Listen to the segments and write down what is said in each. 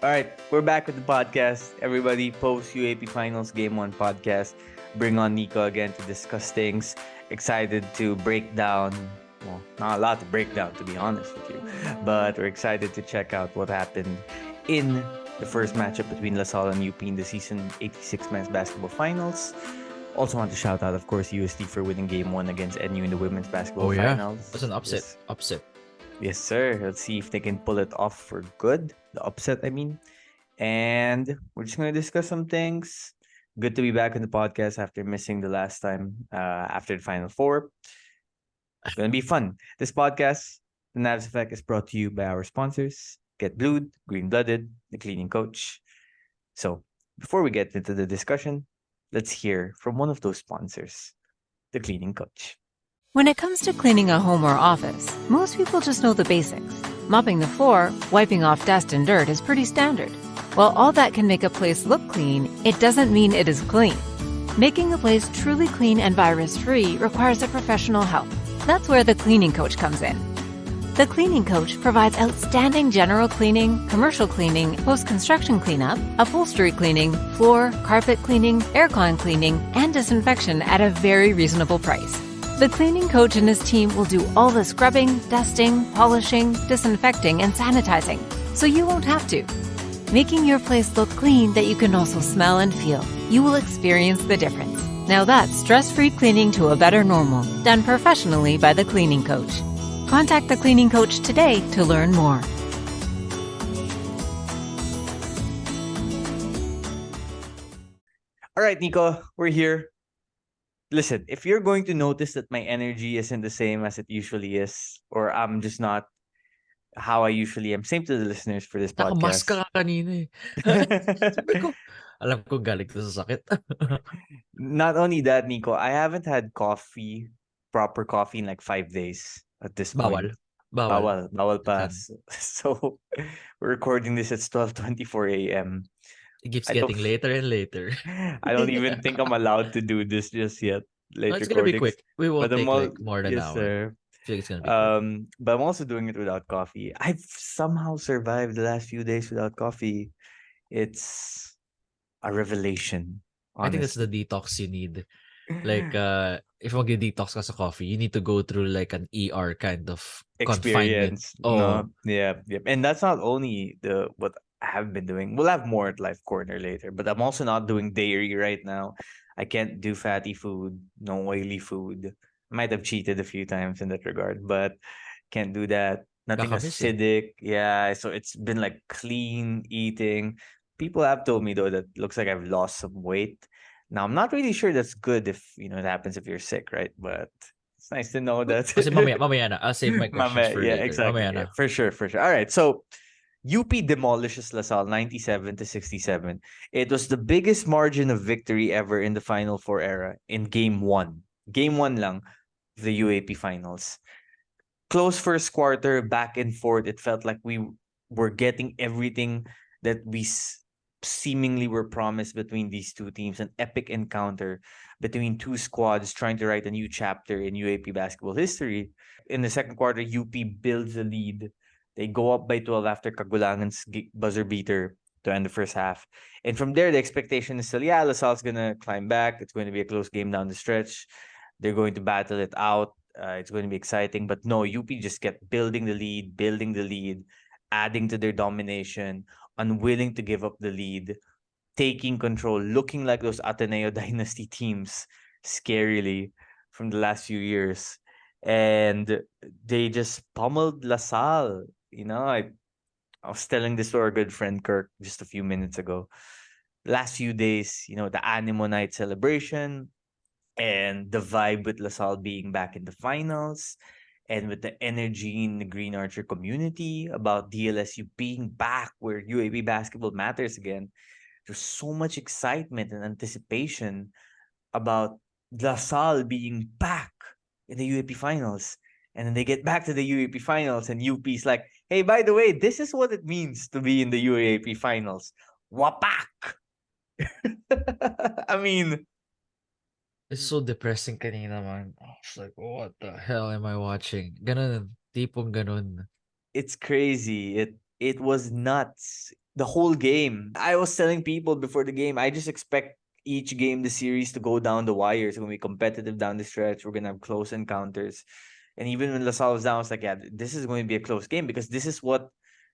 All right, we're back with the podcast. Everybody, post UAP Finals Game 1 podcast. Bring on Nico again to discuss things. Excited to break down. Well, not a lot to break down, to be honest with you. But we're excited to check out what happened in the first matchup between LaSalle and UP in the season 86 men's basketball finals. Also want to shout out, of course, USD for winning Game 1 against NU in the women's basketball finals. That's an upset. Yes, sir. Let's see if they can pull it off for good. The upset, I mean. And we're just going to discuss some things. Good to be back in the podcast after missing the last time after the Final Four. It's going to be fun. This podcast, The Navs Effect, is brought to you by our sponsors, Get Blued, Green Blooded, The Cleaning Coach. So, before we get into the discussion, let's hear from one of those sponsors, The Cleaning Coach. When it comes to cleaning a home or office, most people just know the basics. Mopping the floor, wiping off dust and dirt is pretty standard. While all that can make a place look clean, it doesn't mean it is clean. Making a place truly clean and virus-free requires a professional help. That's where the Cleaning Coach comes in. The Cleaning Coach provides outstanding general cleaning, commercial cleaning, post-construction cleanup, upholstery cleaning, floor, carpet cleaning, aircon cleaning, and disinfection at a very reasonable price. The Cleaning Coach and his team will do all the scrubbing, dusting, polishing, disinfecting, and sanitizing, so you won't have to. Making your place look clean that you can also smell and feel. You will experience the difference. Now that's stress-free cleaning to a better normal, done professionally by the Cleaning Coach. Contact the Cleaning Coach today to learn more. All right, Nico, we're here. Listen, if you're going to notice that my energy isn't the same as it usually is, or I'm just not how I usually am, same to the listeners for this Nakamas podcast. ka kanina eh. Sabi ko, alam ko galing to sa sakit. Not only that, Nico, I haven't had proper coffee in like 5 days at this point. Bawal pass. So we're recording this at 12:24 a.m. It keeps getting later and later. I don't even think I'm allowed to do this just yet. It's gonna be quick. We won't take like more than an hour. Sir. I feel it's gonna be quick. But I'm also doing it without coffee. I've somehow survived the last few days without coffee. It's a revelation. Honestly. I think that's the detox you need. Like, if you mag-detox ka sa coffee, you need to go through like an ER kind of experience. Confinement. Yeah. And that's not only what I have been doing. We'll have more at Life Corner later, but I'm also not doing dairy right now. I can't do fatty food, no oily food. I might have cheated a few times in that regard, but can't do that. Nothing acidic. Yeah, so it's been like clean eating. People have told me though that looks like I've lost some weight. Now I'm not really sure that's good if it happens if you're sick, right? But it's nice to know that. Kasi mamaya na. I'll save my questions for later. Exactly. Mamaya na. For sure. All right, so UP demolishes LaSalle 97-67. It was the biggest margin of victory ever in the Final Four era in Game 1. Game 1 lang of the UAP Finals. Close first quarter, back and forth. It felt like we were getting everything that we seemingly were promised between these two teams. An epic encounter between two squads trying to write a new chapter in UAP basketball history. In the second quarter, UP builds a lead. They go up by 12 after Kagulangan's buzzer beater to end the first half. And from there, the expectation is still, LaSalle's going to climb back. It's going to be a close game down the stretch. They're going to battle it out. It's going to be exciting. But no, UP just kept building the lead, adding to their domination, unwilling to give up the lead, taking control, looking like those Ateneo dynasty teams scarily from the last few years. And they just pummeled LaSalle. I was telling this to our good friend Kirk just a few minutes ago. Last few days, the Animo Night celebration and the vibe with LaSalle being back in the finals and with the energy in the Green Archer community about DLSU being back where UAP basketball matters again. There's so much excitement and anticipation about LaSalle being back in the UAP Finals. And then they get back to the UAP Finals and UP's like, hey, by the way, this is what it means to be in the UAP Finals. Wapak! I mean... It's so depressing kanina, man. I was like, what the hell am I watching? Ganun, tipong ganun. It's crazy. It was nuts. the whole game. I was telling people before the game, I just expect each game, the series, to go down the wire. It's going to be competitive down the stretch. We're going to have close encounters. And even when LaSalle was down, I was like, yeah, this is going to be a close game because this is what,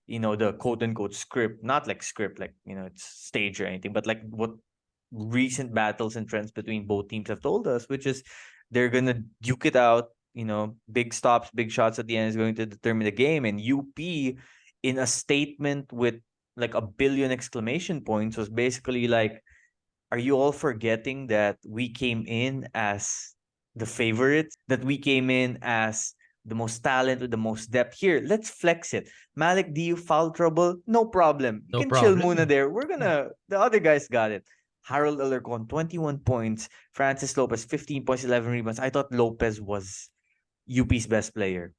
the quote unquote script, not like script, like, it's stage or anything, but like what recent battles and trends between both teams have told us, which is they're going to duke it out. Big stops, big shots at the end is going to determine the game. And UP, in a statement with like a billion exclamation points, was basically like, are you all forgetting that we came in as the favorites? That we came in as the most talent with the most depth? Here, let's flex it. Malik, do you foul trouble? No problem. You No can chill problem. muna there. The other guys got it. Harold Alarcon, 21 points. Francis Lopez, 15 points, 11 rebounds. I thought Lopez was UP's best player.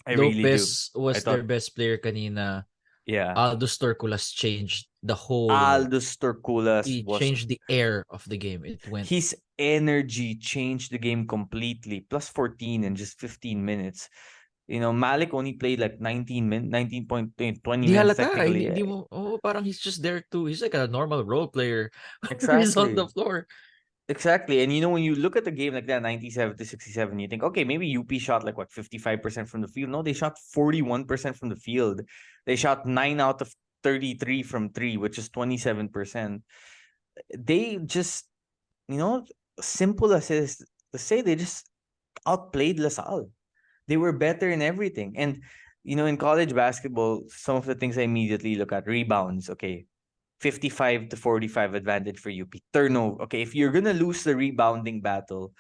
I really do. Lopez was their best player kanina. Yeah. Aldous Torculas changed the whole. Aldous Torculas He was changed the air of the game. It went. his energy changed the game completely. Plus 14 in just 15 minutes. Malik only played like 19 20 Di minutes halata. technically. Hindi mo, parang he's just there too. He's like a normal role player. He's Exactly. on the floor. Exactly. And when you look at the game like that, 97 to 67, you think, okay, maybe UP shot like 55% from the field. No, they shot 41% from the field. They shot 9 out of 33 from 3, which is 27%. They just, simple as it is to say, they just outplayed LaSalle. They were better in everything. And, in college basketball, some of the things I immediately look at, rebounds, okay, 55 to 45 advantage for UP. Turnover, okay, if you're going to lose the rebounding battle,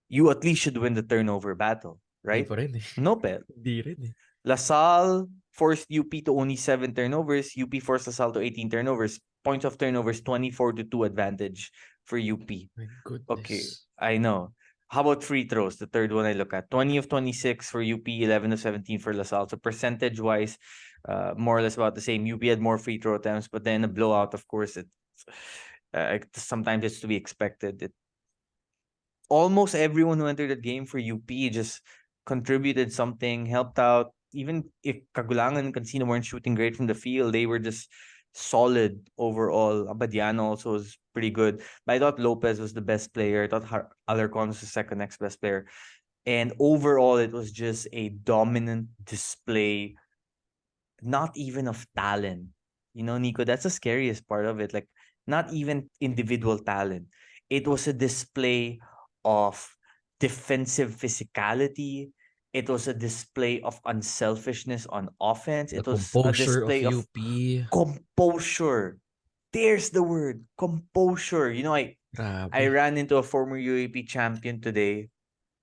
you at least should win the turnover battle, right? Di pa rin eh. No, pero Di rin eh. LaSalle forced UP to only 7 turnovers. UP forced LaSalle to 18 turnovers. Points of turnovers, 24 to 2 advantage for UP. My goodness. Okay, I know. How about free throws? The third one I look at. 20 of 26 for UP, 11 of 17 for LaSalle. So percentage-wise, more or less about the same. UP had more free throw attempts, but then a blowout, of course, sometimes it's to be expected. Almost everyone who entered the game for UP just contributed something, helped out. Even if Kagulangan and Cancino weren't shooting great from the field, they were just solid overall. Abadiano also was pretty good. But I thought Lopez was the best player. I thought Alarcon was the second next best player. And overall, it was just a dominant display, not even of talent. Nico, that's the scariest part of it. Like, not even individual talent. It was a display of defensive physicality. It was a display of unselfishness on offense. It was a display of UP. composure. There's the word, composure. I ran into a former UAP champion today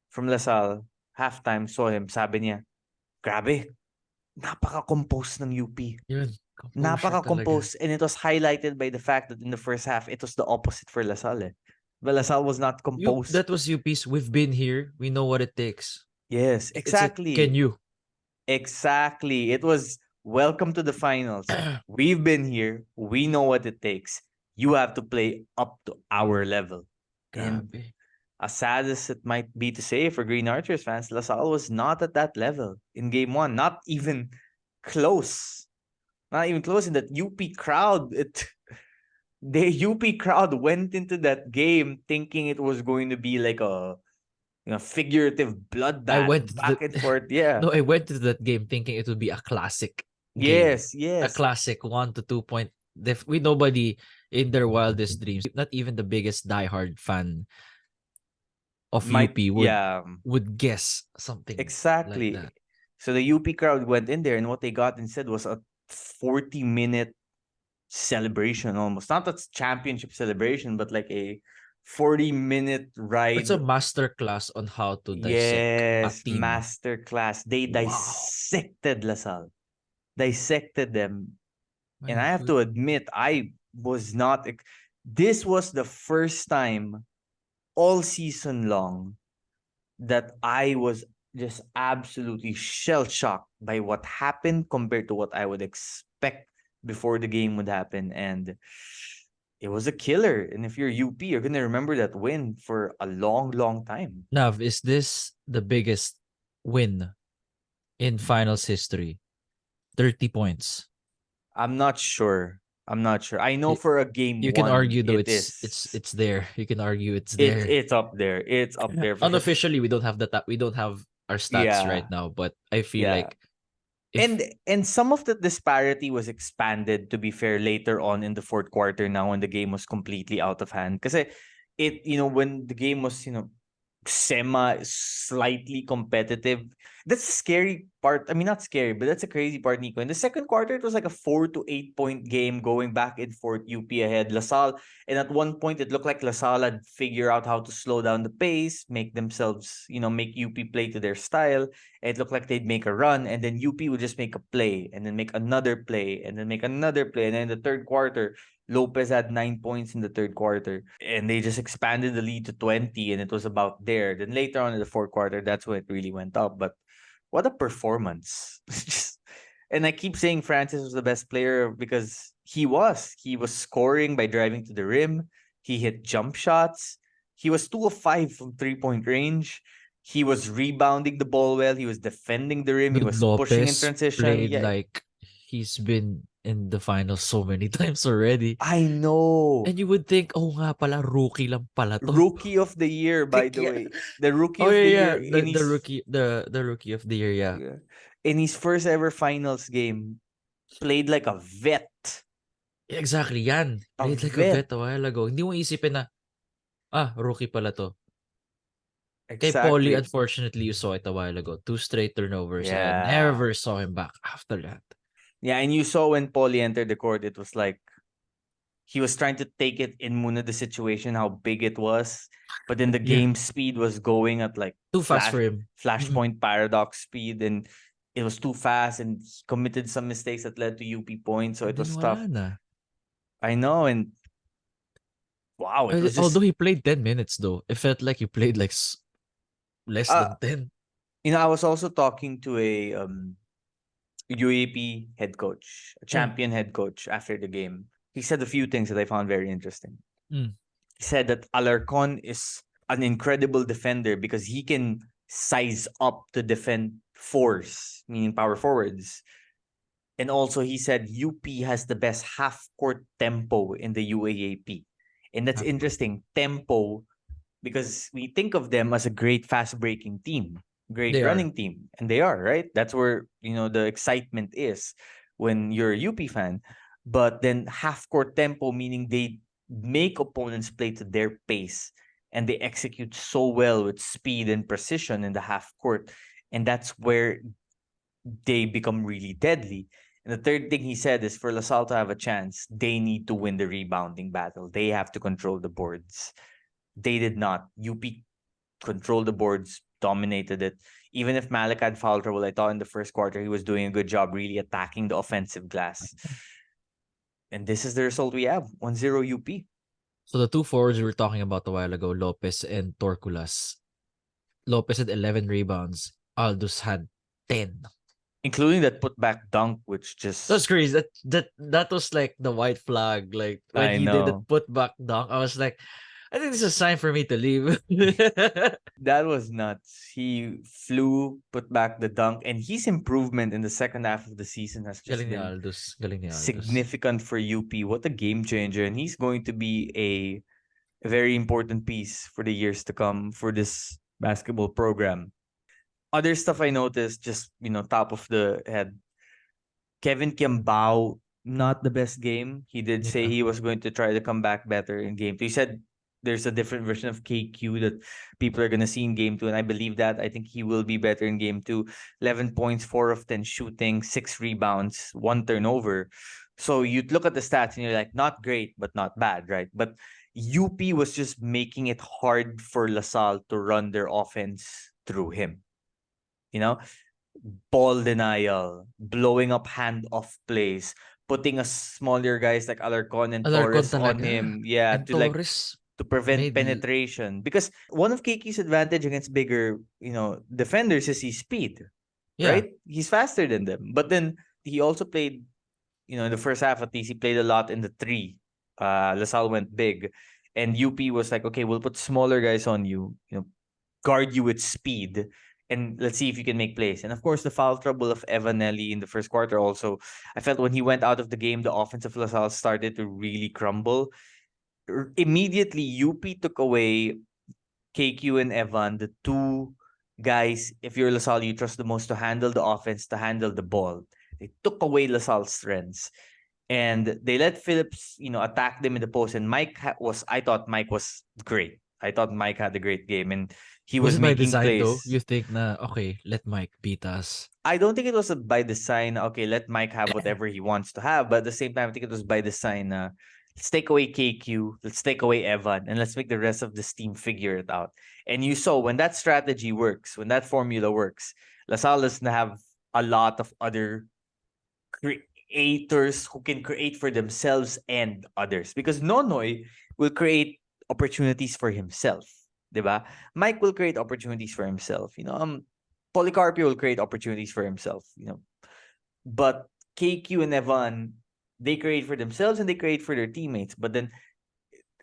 from LaSalle. Halftime, saw him. Sabi niya, grabe, napaka-compose ng UP. Yun. Napaka-compose. And it was highlighted by the fact that in the first half, it was the opposite for LaSalle. But LaSalle was not composed. That was UP's. We've been here. We know what it takes. Yes, exactly. Can you? Exactly. It was welcome to the finals. We've been here. We know what it takes. You have to play up to our level. And Grabe. as sad as it might be to say for Green Archers fans, LaSalle was not at that level in game 1. Not even close. Not even close. In that UP crowd, the UP crowd went into that game thinking it was going to be like a figurative bloodbath back and forth. Yeah. No, I went to that game thinking it would be a classic game. Yes, yes. A classic 1 to 2 point. With nobody in their wildest dreams, not even the biggest diehard fan of UP would guess something exactly like that. So the UP crowd went in there, and what they got instead was a 40-minute celebration almost. Not a championship celebration, but like a 40-minute ride. It's a master class on how to dissect a team. Master class. They dissected LaSalle. Dissected them. And I have to admit, I was not... This was the first time all season long that I was just absolutely shell-shocked by what happened compared to what I would expect before the game would happen. And it was a killer. And if you're UP, you're going to remember that win for a long, long time. Nav, is this the biggest win in finals history? 30 points. I'm not sure. I know for a game You can one, argue though it it's there. You can argue it's it's there. it's up there. It's up there for sure. Unofficially, we don't have we don't have our stats right Yeah, now, but I feel yeah. like if And some of the disparity was expanded, to be fair, later on in the fourth quarter now when the game was completely out of hand. Because when the game was, slightly competitive. That's the scary part. I mean, not scary, but that's a crazy part, Nico. In the second quarter, it was like a 4 to 8 point game going back and forth, UP ahead. LaSalle, and at one point, it looked like LaSalle had figured out how to slow down the pace, make themselves, make UP play to their style. And it looked like they'd make a run, and then UP would just make a play, and then make another play, and then make another play. And then in the third quarter, Lopez had 9 points in the third quarter, and they just expanded the lead to 20, and it was about there. Then later on in the fourth quarter, that's when it really went up. But what a performance! And I keep saying Francis was the best player because he was. He was scoring by driving to the rim. He hit jump shots. He was 2 of 5 from 3-point range. He was rebounding the ball well. He was defending the rim. He Dude was pushing in Lopez transition. played Yeah, like he's been in the finals so many times already. I know. And you would think, oh nga pala, rookie lang pala to. Rookie of the year, by the way. The rookie Oh of the yeah, year in the his rookie the rookie of the year, yeah. yeah, in his first ever finals game, played like a vet. Exactly, yan. A Played like a vet. vet a while ago. Hindi mo isipin na, rookie pala to. Kay Paulie, Exactly. unfortunately, you saw it a while ago. 2 straight turnovers and Yeah. never saw him back after that. Yeah, and you saw when Paulie entered the court, it was like he was trying to take it in muna the situation, how big it was. But then the Yeah. game speed was going at like Too fast for him. flashpoint paradox speed, and it was too fast, and he committed some mistakes that led to UP points, so it was Then tough. wala na. I know, and wow, it was just Although he played 10 minutes though, it felt like he played like less than 10. I was also talking to a UAP head coach, a champion head coach after the game. He said a few things that I found very interesting. Mm. He said that Alarcon is an incredible defender because he can size up to defend fours, meaning power forwards. And also he said UP has the best half-court tempo in the UAAP. And that's interesting, tempo, because we think of them as a great fast-breaking team, great running team. And they are, right? That's where, the excitement is when you're a UP fan. But then half-court tempo, meaning they make opponents play to their pace, and they execute so well with speed and precision in the half court, and that's where they become really deadly. And the third thing he said is, for LaSalle to have a chance, they need to win the rebounding battle. They have to control the boards. They did not. UP controlled the boards, dominated it. Even if Malik had foul trouble, I thought in the first quarter he was doing a good job really attacking the offensive glass. And this is the result we have, 1-0 UP. So the two forwards we were talking about a while ago, Lopez and Torculas. Lopez had 11 rebounds. Aldous had 10. Including that putback dunk, which just... That's crazy. That was like the white flag. Like when he did the putback dunk, I was like, I think this is a sign for me to leave. That was nuts. He flew, put back the dunk, and his improvement in the second half of the season has just Galing ni been Aldous. Galing ni Aldous. significant for UP. What a game changer. And he's going to be a very important piece for the years to come for this basketball program. Other stuff I noticed, just, top of the head. Kevin Kiambao, not the best game. He did say he was going to try to come back better in game 2. He said there's a different version of KQ that people are going to see in game 2, and I believe that. I think he will be better in game 2. 11 points, 4 of 10 shooting, 6 rebounds, 1 turnover. So you'd look at the stats and you're like, not great, but not bad, right? But UP was just making it hard for LaSalle to run their offense through him. Ball denial, blowing up handoff plays, putting a smaller guys like Alarcon and Torres on him. Yeah, and to prevent penetration. Because one of KK's advantage against bigger, defenders is his speed. Yeah. Right? He's faster than them. But then he also played, in the first half at least, he played a lot in the 3. LaSalle went big. And UP was like, okay, we'll put smaller guys on you, guard you with speed. and let's see if you can make plays. And of course, the foul trouble of Evanelli in the first quarter also. I felt when he went out of the game, the offense of LaSalle started to really crumble. Immediately, UP took away KQ and Evan, the two guys, if you're LaSalle, you trust the most to handle the offense, to handle the ball. They took away LaSalle's strengths. And they let Phillips, attack them in the post. And I thought Mike was great. I thought Mike had a great game. And he was it by making design plays. though? You think na, okay, let Mike beat us. I don't think it was by design, okay, let Mike have whatever he wants to have. But at the same time, I think it was by design, let's take away KQ, let's take away Evan, and let's make the rest of this team figure it out. And you saw when that strategy works, when that formula works, LaSalle doesn't have a lot of other creators who can create for themselves and others. Because Nonoy will create opportunities for himself. Diba? Mike will create opportunities for himself. Policarpio will create opportunities for himself. But KQ and Evan, they create for themselves and they create for their teammates. But then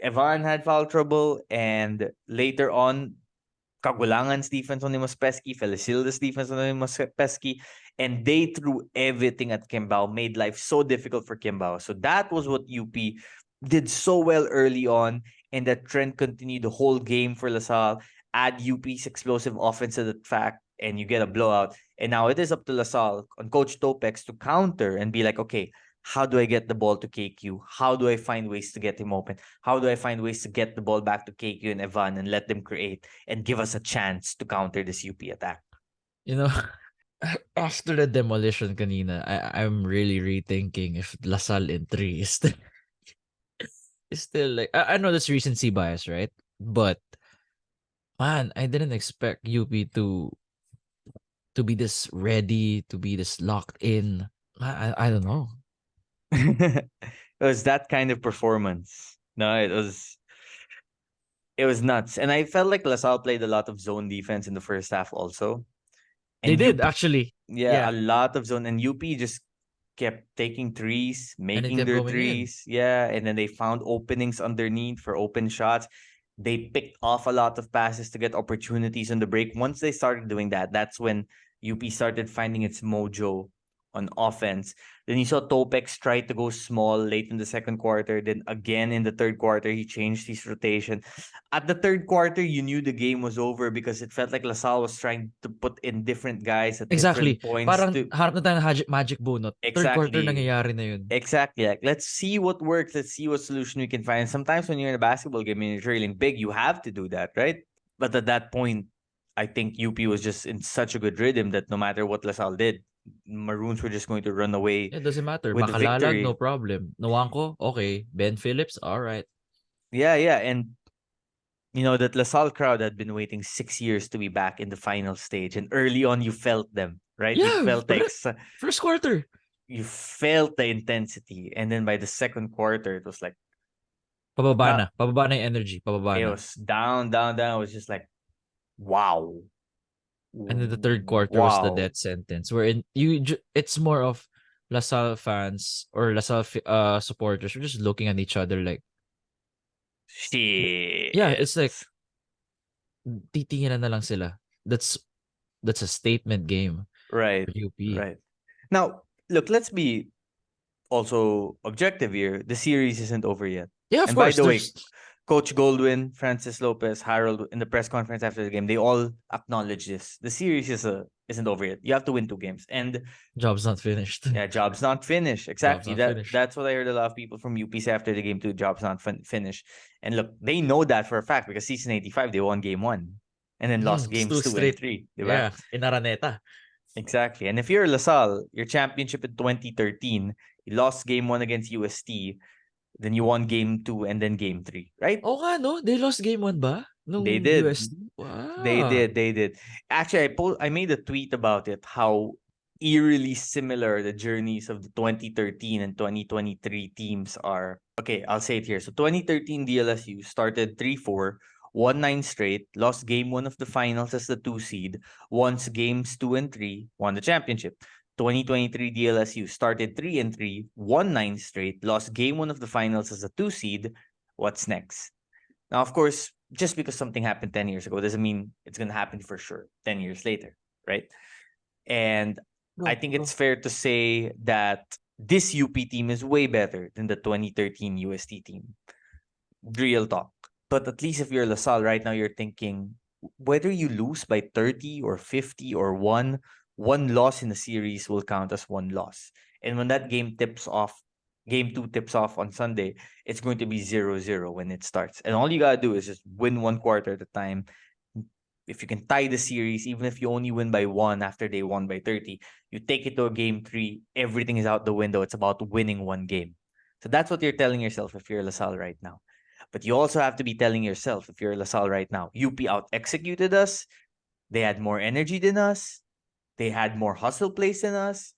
Evan had foul trouble, and later on, Kagulangan's defense on him was pesky, Felicilda's defense on him was pesky, and they threw everything at Kimbao, made life so difficult for Kimbao. So that was what UP did so well early on, and that trend continued the whole game for LaSalle. Add UP's explosive offense to the fact, and you get a blowout. And now it is up to LaSalle on Coach Topex to counter and be like, okay, how do I get the ball to KQ? How do I find ways to get him open? How do I find ways to get the ball back to KQ and Evan and let them create and give us a chance to counter this UP attack? After the demolition kanina, I'm really rethinking if LaSalle in 3 is still like, I know that's recency bias, right? But man, I didn't expect UP to be this ready, to be this locked in. I don't know. It was that kind of performance. No, it was nuts. And I felt like LaSalle played a lot of zone defense in the first half also. And they did, actually. Yeah, a lot of zone. And UP just kept taking threes, making their threes. Yeah, and then they found openings underneath for open shots. They picked off a lot of passes to get opportunities on the break. Once they started doing that, that's when UP started finding its mojo on offense. Then you saw Topex try to go small late in the second quarter. Then again in the third quarter, he changed his rotation. At the third quarter, you knew the game was over because it felt like LaSalle was trying to put in different guys at different points. Parang harap na tayo ng magic bunot. Third quarter nangyayari na yun. Exactly. Like, let's see what works. Let's see what solution we can find. Sometimes when you're in a basketball game and you're trailing big, you have to do that, right? But at that point, I think UP was just in such a good rhythm that no matter what LaSalle did, Maroons were just going to run away. It doesn't matter. With Makalalag, no problem. Nwangko, okay. Ben Phillips, all right. Yeah. And that LaSalle crowd had been waiting 6 years to be back in the final stage. And early on, you felt them, right? Yeah, you felt first quarter. You felt the intensity. And then by the second quarter, it was like Pababa na yung energy. Pababa it na. was down. It was just like, wow. And then the third quarter was the death sentence. Wherein it's more of LaSalle fans or LaSalle supporters were just looking at each other like, shit. Yeah, it's like titinginan na lang sila. That's a statement game. Right. For UP. Right. Now, look, let's be also objective here. The series isn't over yet. Yeah, of and course. By the way, Coach Goldwyn, Francis Lopez, Harold, in the press conference after the game, they all acknowledge this. The series isn't over yet. You have to win 2 games. And job's not finished. Yeah, job's not finished. Exactly. Finished. That's what I heard a lot of people from UP say after the game too. Job's not finished. And look, they know that for a fact because season 85, they won game 1. And then lost games 2 and 3. Diba? Yeah, in Araneta. Exactly. And if you're LaSalle, your championship in 2013, you lost game 1 against UST. Then you won game 2 and then game 3, right? Oh nga, no? They lost game 1 ba? They did. UST? Wow. They did. Actually, I made a tweet about it, how eerily similar the journeys of the 2013 and 2023 teams are. Okay, I'll say it here. So 2013 DLSU started 3-4, won 9 straight, lost game 1 of the finals as the 2 seed, won games 2 and 3, won the championship. 2023 DLSU started 3-3, won 9 straight, lost game 1 of the finals as a 2 seed. What's next? Now, of course, just because something happened 10 years ago doesn't mean it's going to happen for sure 10 years later, right? And I think it's fair to say that this UP team is way better than the 2013 UST team. Real talk. But at least if you're LaSalle right now, you're thinking whether you lose by 30 or 50 or one loss in the series will count as one loss. And when that game two tips off on Sunday, it's going to be 0-0 when it starts. And all you gotta do is just win one quarter at a time. If you can tie the series, even if you only win by 1 after they won by 30, you take it to a game 3, everything is out the window. It's about winning one game. So that's what you're telling yourself if you're LaSalle right now. But you also have to be telling yourself, if you're LaSalle right now, UP out-executed us. They had more energy than us. They had more hustle plays than us.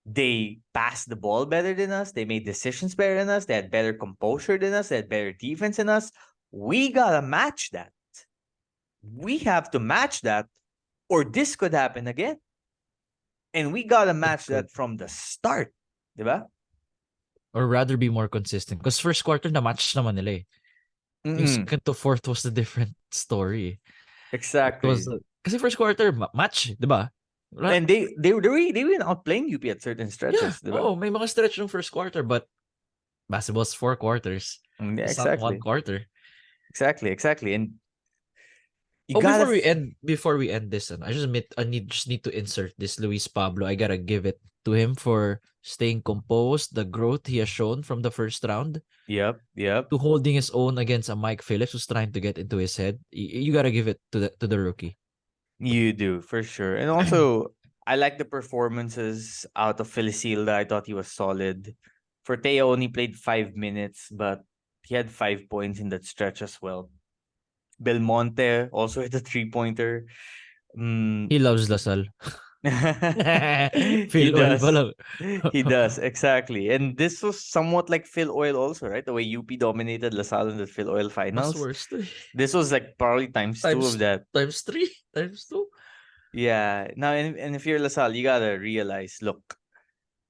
They passed the ball better than us. They made decisions better than us. They had better composure than us. They had better defense than us. We gotta match that. We have to match that, or this could happen again. And we gotta match that from the start. Diba? Or rather be more consistent. Because first quarter na match naman nila eh. Yung second to fourth was the different story. Exactly. Kasi first quarter, match, di ba? And they were outplaying UP at certain stretches, yeah. diba? Oh, may mga stretch ng first quarter, but basketball's 4 quarters. Yeah, It's not 1 quarter. Exactly. And before we end this, I just need to insert this Luis Pablo. I gotta give it to him for staying composed, the growth he has shown from the first round. Yep. To holding his own against a Mike Phillips who's trying to get into his head. You gotta give it to the rookie. You do, for sure. And also, I like the performances out of Felicilda. I thought he was solid. Forteo only played 5 minutes, but he had 5 points in that stretch as well. Belmonte also hit a 3-pointer. He loves LaSalle. He Phil Oil does. pala. He does, exactly. And this was somewhat like Phil Oil also, right? The way UP dominated LaSalle in the Phil Oil finals. Mas worse. This was like probably times 2 of that. Times 3, times 2. Yeah. Now, and if you're LaSalle, you gotta realize, look,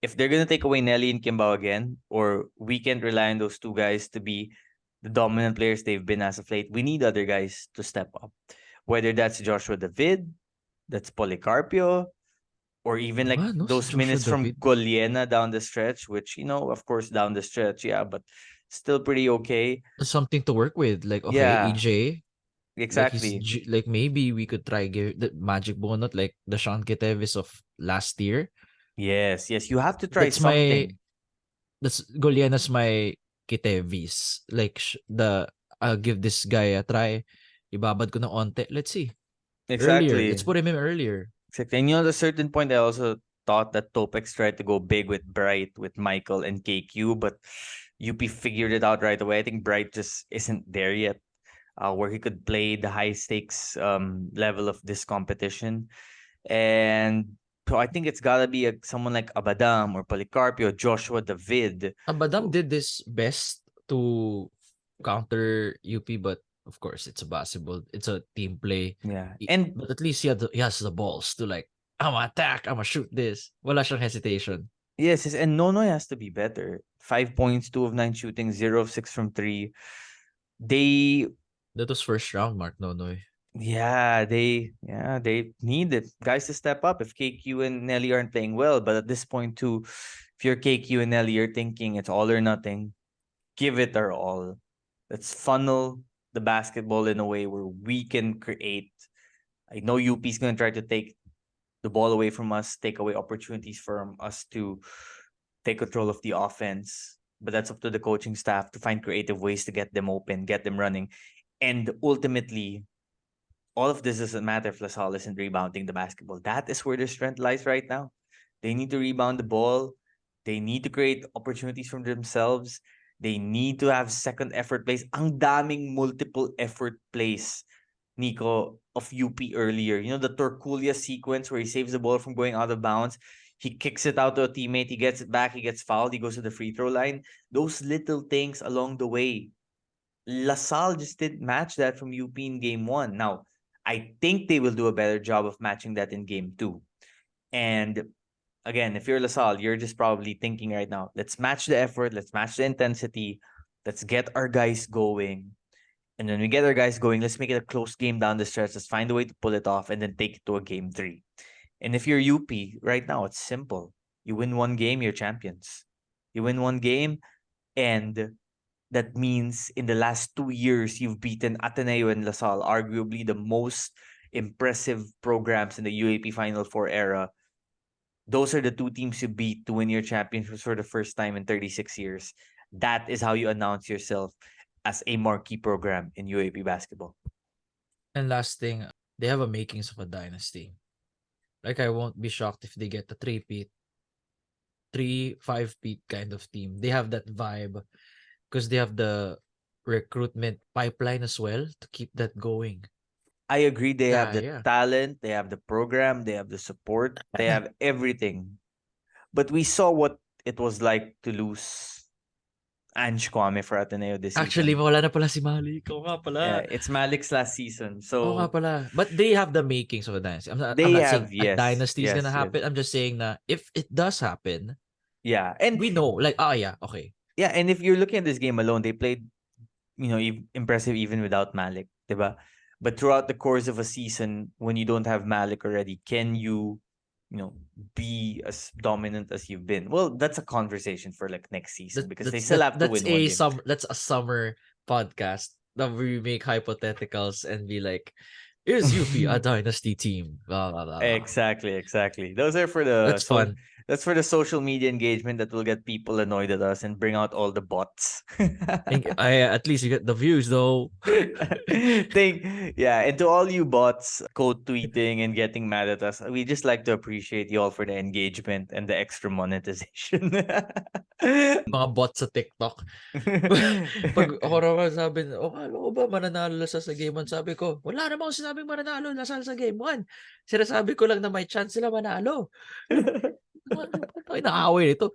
if they're gonna take away Nelly and Kimbao again, or we can't rely on those two guys to be the dominant players they've been as of late, we need other guys to step up. Whether that's Joshua David, that's Policarpio, or even like those Joshua minutes from David. Goliena down the stretch, which, of course, down the stretch, yeah, but still pretty okay. Something to work with. Like, okay, Yeah. EJ. Exactly. Like maybe we could try give the magic bonut like the Sean Kitevis of last year. Yes. You have to try something. That's Goliena's my Kitevis. Like I'll give this guy a try. Ibabad ko ng onte. Let's see. Exactly. Earlier. Let's put him in earlier. Exactly. And at a certain point, I also thought that Topex tried to go big with Bright, with Michael and KQ, but UP figured it out right away. I think Bright just isn't there yet, where he could play the high stakes level of this competition. And so I think it's gotta be someone like Abadam or Policarpio, Joshua David. Abadam did this best to counter UP, but of course it's a team play. Yeah. But at least he has the balls to like, I'm gonna attack, I'm gonna shoot this. Wala siyang hesitation. Yes, and Nonoy has to be better. 5 points, 2 of 9 shooting, 0 of 6 from 3. That was first round, Mark Nonoy. Yeah, they need it. Guys to step up if KQ and Nelly aren't playing well. But at this point too, if you're KQ and Nelly, you're thinking it's all or nothing. Give it our all. Let's funnel the basketball in a way where we can create. I know UP's gonna try to take the ball away from us, take away opportunities from us to take control of the offense. But that's up to the coaching staff to find creative ways to get them open, get them running. And ultimately, all of this doesn't matter if LaSalle isn't rebounding the basketball. That is where their strength lies right now. They need to rebound the ball. They need to create opportunities for themselves. They need to have second effort plays. Ang daming multiple effort plays, Nico, of UP earlier. The Torculia sequence where he saves the ball from going out of bounds. He kicks it out to a teammate. He gets it back. He gets fouled. He goes to the free throw line. Those little things along the way. LaSalle just didn't match that from UP in game 1. Now, I think they will do a better job of matching that in game 2. And again, if you're LaSalle, you're just probably thinking right now, let's match the effort, let's match the intensity, let's get our guys going. And when we get our guys going, let's make it a close game down the stretch. Let's find a way to pull it off and then take it to a game 3. And if you're UP right now, it's simple. You win one game, you're champions. You win one game, and that means in the last 2 years, you've beaten Ateneo and LaSalle, arguably the most impressive programs in the UAP Final 4 era. Those are the two teams you beat to win your championships for the first time in 36 years. That is how you announce yourself as a marquee program in UAP basketball. And last thing, they have a makings of a dynasty. Like, I won't be shocked if they get a 3-peat, 3-5-peat kind of team. They have that vibe because they have the recruitment pipeline as well to keep that going. I agree. They have the Yeah. talent, they have the program, they have the support, they have everything. But we saw what it was like to lose Ange Kwame for Ateneo this Actually, season. wala na pala si Malik. Oo nga pala. Yeah, it's Malik's last season. Oo nga So pala. But they have the makings of a dynasty. I'm they not saying have, a yes, dynasty is yes, gonna yes. happen. I'm just saying that if it does happen, Yeah. And we know. Like, yeah, okay. yeah, and if you're looking at this game alone, they played, impressive even without Malik, diba? But throughout the course of a season, when you don't have Malik already, can you, be as dominant as you've been? Well, that's a conversation for like next season because they still have to win one game. That's a summer podcast that we make hypotheticals and be like, is UP a dynasty team? Blah, blah, blah, blah. Exactly. Those are for the That's fun. That's for the social media engagement that will get people annoyed at us and bring out all the bots. At least you get the views though. And to all you bots code tweeting and getting mad at us, we just like to appreciate you all for the engagement and the extra monetization. Mga bots sa TikTok. Pag ako naman sabi, akala ko ba mananalo Lasal sa game 1? Sabi ko, wala namang sinabing mananalo Lasal sa game 1. Sinasabi ko lang na may chance sila manalo. Ay, nakaaway nito.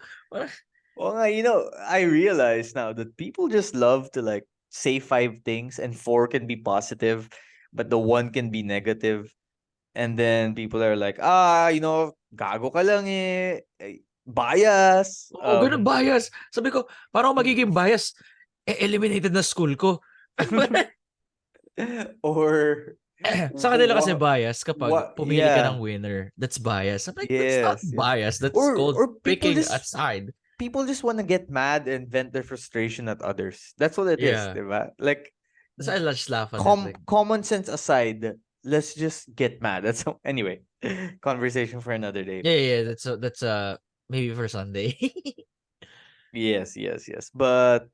Well, I realize now that people just love to like say 5 things and 4 can be positive, but the 1 can be negative. And then people are like, gago ka lang eh. Bias. Oo, ganun bias. Sabi ko, parang magiging bias. Eliminated na school ko. Or sa kanila kasi bias kapag pumili ka yeah. ng winner. That's bias. I'm like, Yes, that's not bias. That's Or called people picking just a side. people just want to get mad and vent their frustration at others. That's what it is, Yeah. diba? Like, That's why I just laugh at it. Like, common sense aside, let's just get mad. Anyway, conversation for another day. yeah. That's maybe for Sunday. Yes. But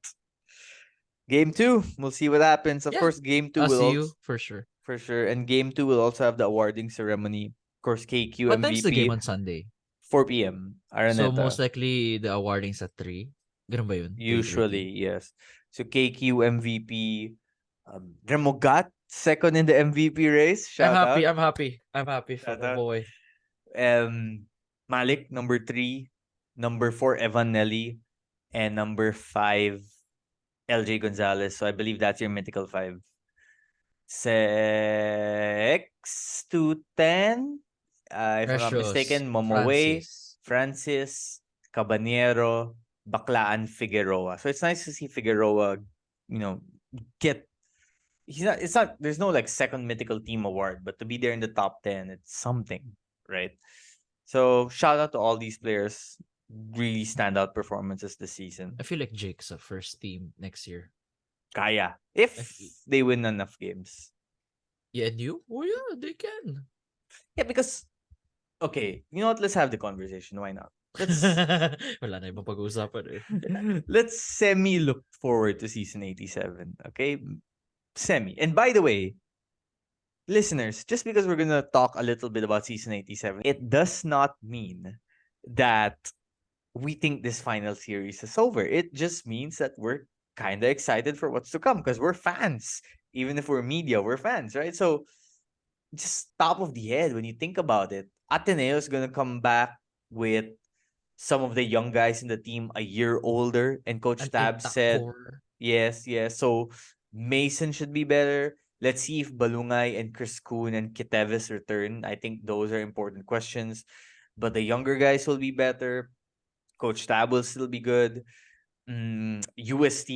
game 2, we'll see what happens. Of Yeah, course, game 2 I'll will see also, you for sure. for sure. And game 2 will also have the awarding ceremony. Of course, KQ What MVP. time's the game on Sunday? 4 p.m. Araneta. So most likely the awarding's at 3. Ganun ba yun? 3:30? Usually, yes. So KQ MVP, Remogat second in the MVP race. Shout out. I'm happy for Shout my out. boy. Malik number 3, number 4 Evan Nelly, and number 5 LJ Gonzalez. So I believe that's your mythical 5. 6 to 10. If I'm not mistaken, Momowe, Francis, Cabanero, Baclaan, Figueroa. So it's nice to see Figueroa, get. There's no like second mythical team award, but to be there in the top 10, it's something, right? So shout out to all these players. Really standout performances this season. I feel like Jake's a first team next year. Kaya. If they win enough games. Yeah, and you? Oh yeah, they can. Yeah, because okay, you know what? Let's have the conversation. Why not? Wala na ibang pag-uusapan eh. Let's semi look forward to season 87. Okay? Semi. And by the way, listeners, just because we're gonna talk a little bit about season 87, it does not mean that we think this final series is over. It just means that we're kind of excited for what's to come because we're fans. Even if we're media, we're fans, right? So, just top of the head, when you think about it, Ateneo is going to come back with some of the young guys in the team a year older. And Coach Tab said, yes. So, Mason should be better. Let's see if Balungay and Chris Kuhn and Kitevis return. I think those are important questions. But the younger guys will be better. Coach Tab will still be good. UST,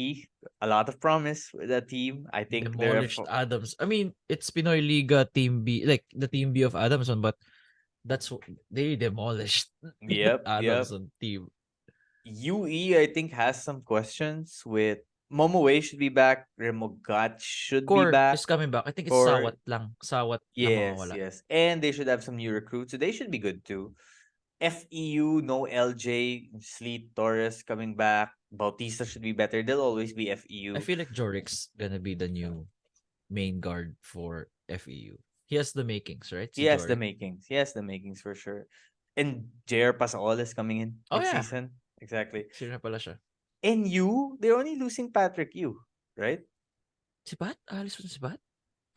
a lot of promise with that team. I think they're Demolished Adams. I mean, it's Pinoy Liga Team B, like the Team B of Adamson, but they demolished yep, yep. Adamson team. UE, I think, has some questions with Momoway should be back. Remogat should be Core back. is coming back. I think it's Core, Sawat lang yes, mawawala. yes. And they should have some new recruits, so they should be good too. FEU, no LJ, Sleet Torres coming back. Bautista should be better. They'll always be FEU. I feel like Jorik's gonna be the new main guard for FEU. He has the makings, right? He Si has the Jorik. makings. He has the makings for sure. And JR Pascual is coming in Oh, next yeah. season. Exactly. Sino na pala siya? NU, they're only losing Patrick Yu, right? Si Pat? Alis mo na si Pat?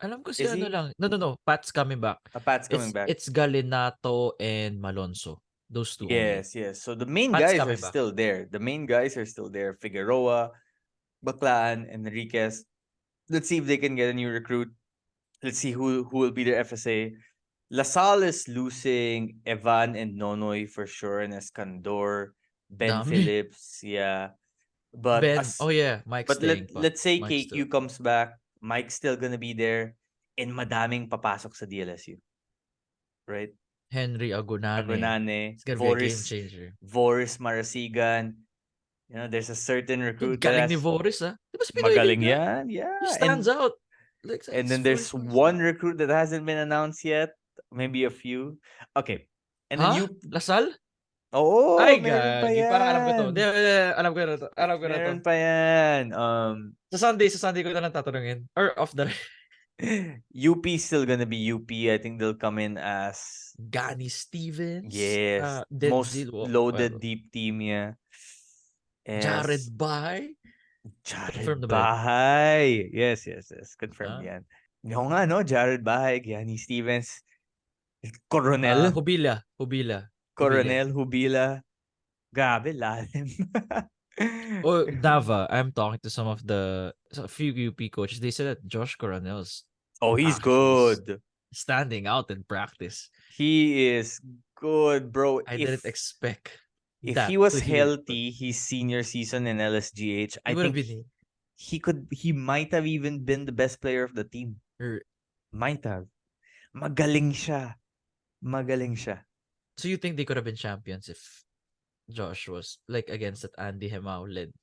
Alam ko si Is ano he? lang. No. Pat's coming back. Pat's coming back. It's Galinato and Malonzo. Those two only. Yes, yes. So the main Pat's guys are coming back. still there. The main guys are still there. Figueroa, Baclaan, Enriquez. Let's see if they can get a new recruit. Let's see who will be their FSA. La Salle is losing Evan and Nonoy for sure, and Escandor, Ben Dami. Phillips, yeah. But Ben, oh yeah, Mike's staying pa. let's say Mike's KQ comes back, Mike's still gonna be there, and madaming papasok sa DLSU. Right? Henry Agonane. Agonane, It's gonna be a game changer. Voris Marasigan. You know, there's a certain recruit Galing that ni has Voris, ah. Di ba si Pinoy magaling Liga? yan, yeah. He stands out. Like, And it's then there's first one recruit that hasn't been announced yet. Maybe a few. Okay. And then Huh? Lasal? oh, Ay, meron pa gagi. Parang alam ko to. yan. Alam ko na to. Alam ko na to. Meron pa yan. Sa Sunday ko na lang tatanungin. Or off the UP still gonna be UP. I think they'll come in as Gani Stevens. yes, most loaded deep team, yeah. Jared Bay. Jared Bahay. Yes. Confirmed yan. Oo nga, no? Jared Bahay, Gianni Stevens, Coronel. Coronel, Hubila. Grabe, lalim. Oh, Dava. I'm talking to a few UP coaches. They said that Josh Coronel's he's good. standing out in practice. He is good, bro. I didn't expect if he was healthy his senior season in LSGH, I think he might have even been the best player of the team. Might have. Magaling siya. So you think they could have been champions if Josh was like against that Andy Hemao led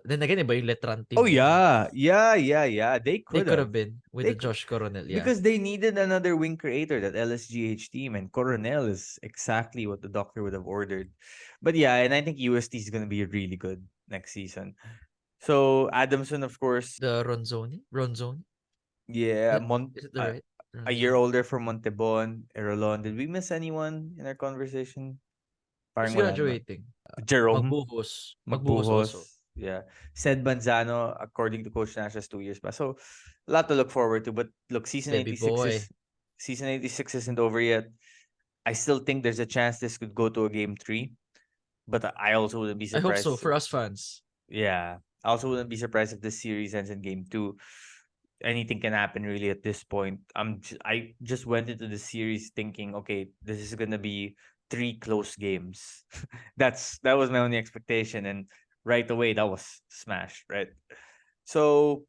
then again, iba yung Letran team. Oh yeah. They could have been with the Josh Coronel, yeah. Because they needed another wing creator, that LSGH team, and Coronel is exactly what the doctor would have ordered. But yeah, and I think UST is gonna be really good next season. So Adamson, of course. The Ronzoni? Yeah, is it the right? A year older for Montebon, Erolon. Did we miss anyone in our conversation? Who's graduating? Jerome. Magbuhos. Yeah. Said Banzano, according to Coach Nash, has 2 years pa. So, a lot to look forward to. But look, season 86 isn't over yet. I still think there's a chance this could go to a game 3. But I also wouldn't be surprised. I hope so, for us fans. Yeah. I also wouldn't be surprised if this series ends in game 2. Anything can happen really at this point. I just went into the series thinking, okay, this is gonna be 3 close games. That was my only expectation, and right away that was smashed, right? So,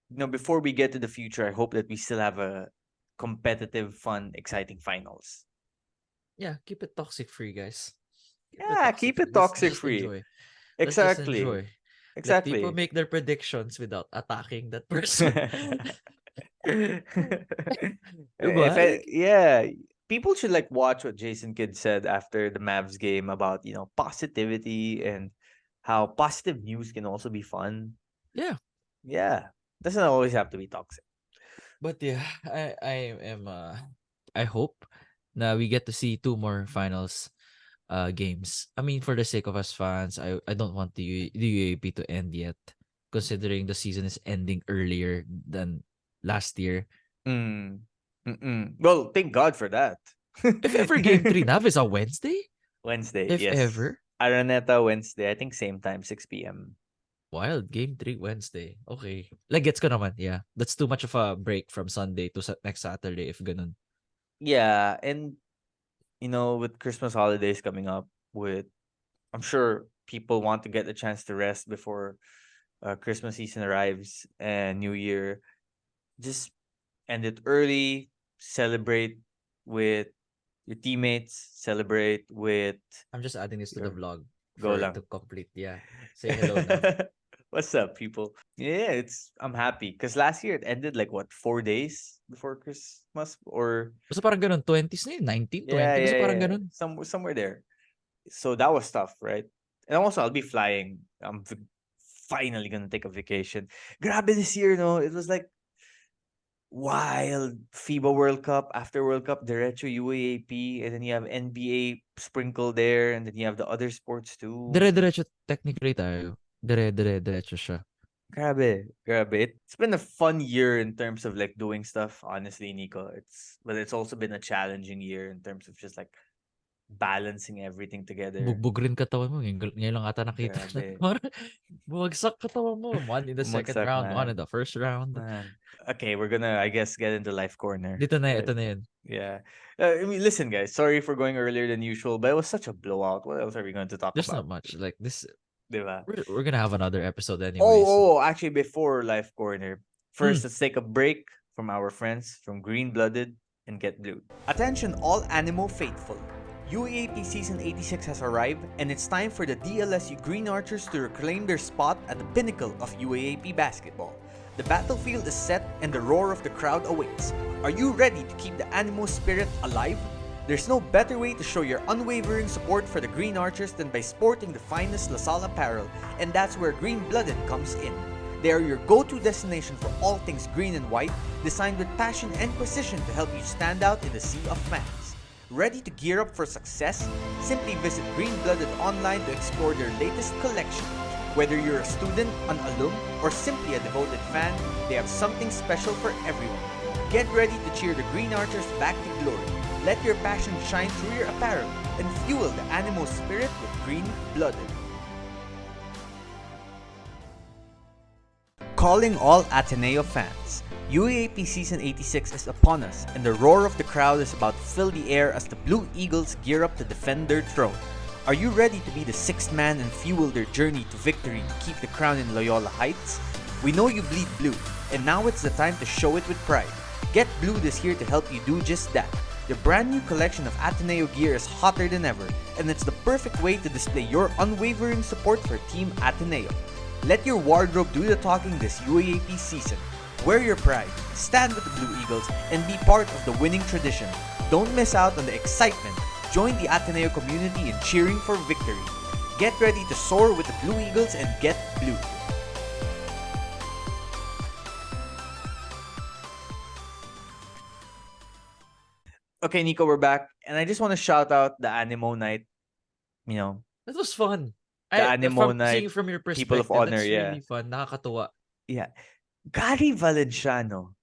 before we get to the future, I hope that we still have a competitive, fun, exciting finals. Yeah, keep it toxic free, guys. Keep it toxic free. Enjoy. Exactly. Enjoy. Exactly. Let people make their predictions without attacking that person. People should watch what Jason Kidd said after the Mavs game about positivity and how positive news can also be fun. Yeah, doesn't always have to be toxic. But yeah, I hope now we get to see 2 more finals games. I mean, for the sake of us fans, I don't want the UAAP to end yet, considering the season is ending earlier than last year. Well, thank God for that. If ever game 3 Nav is a Wednesday? If yes. ever. Araneta Wednesday, I think same time, 6 p.m. Wild, game 3 Wednesday. Okay. Like, gets ko naman, yeah. That's too much of a break from Sunday to next Saturday if ganun. Yeah, and with Christmas holidays coming up, I'm sure people want to get a chance to rest before Christmas season arrives and New Year. Just end it early, celebrate with your teammates, celebrate with I'm just adding this to the your vlog go for lang. to complete. Yeah. Say hello now. What's up, people? Yeah, I'm happy because last year it ended like what 4 days before Christmas or Basta parang ganun, 20s na yun, 19, yeah, 20, basta yeah, parang yeah, ganun. somewhere there. So that was tough, right? And also I'll be flying. I'm finally gonna take a vacation. Grabe this year, no? It was like wild. FIBA World Cup, after World Cup, diretso UAAP, and then you have NBA sprinkle there, and then you have the other sports too. Dire-diretso technically tayo. Dire-diretso siya. Grabe. It's been a fun year in terms of like doing stuff, honestly, Nico. But it's also been a challenging year in terms of just like balancing everything together. Bugbog rin katawan mo. Ngayon lang ata nakita. Grabe. Bumagsak katawan mo. One in the second Bumagsak, round, one man. in the first round. Man. Okay, we're gonna, I guess, get into life corner. Dito na, right? ito na yun. Yeah. I mean, listen, guys. Sorry for going earlier than usual, but it was such a blowout. What else are we going to talk There's about? not much. Like this, Diba? we're gonna have another episode anyway. Actually, before life corner, first let's take a break from our friends from Green Blooded and Get Blue. Attention, all Animo faithful. UAAP Season 86 has arrived, and it's time for the DLSU Green Archers to reclaim their spot at the pinnacle of UAAP basketball. The battlefield is set, and the roar of the crowd awaits. Are you ready to keep the Animo spirit alive? There's no better way to show your unwavering support for the Green Archers than by sporting the finest LaSalle apparel, and that's where Green Blooded comes in. They are your go-to destination for all things green and white, designed with passion and precision to help you stand out in the sea of fans. Ready to gear up for success? Simply visit Green Blooded online to explore their latest collection. Whether you're a student, an alum, or simply a devoted fan, they have something special for everyone. Get ready to cheer the Green Archers back to glory. Let your passion shine through your apparel and fuel the Animo spirit with Green Blooded. Calling all Ateneo fans. UAAP Season 86 is upon us, and the roar of the crowd is about to fill the air as the Blue Eagles gear up to defend their throne. Are you ready to be the sixth man and fuel their journey to victory to keep the crown in Loyola Heights? We know you bleed blue, and now it's the time to show it with pride. Get Blued is here to help you do just that. The brand new collection of Ateneo gear is hotter than ever, and it's the perfect way to display your unwavering support for Team Ateneo. Let your wardrobe do the talking this UAAP season. Wear your pride, stand with the Blue Eagles, and be part of the winning tradition. Don't miss out on the excitement. Join the Ateneo community in cheering for victory. Get ready to soar with the Blue Eagles and get blue. Okay, Nico, we're back. And I just want to shout out the Animo Night. You know, That was fun. The Animo Night, seeing from your People perspective, of Honor, that's yeah. really fun. Nakakatuwa. Yeah. Gary Valenciano,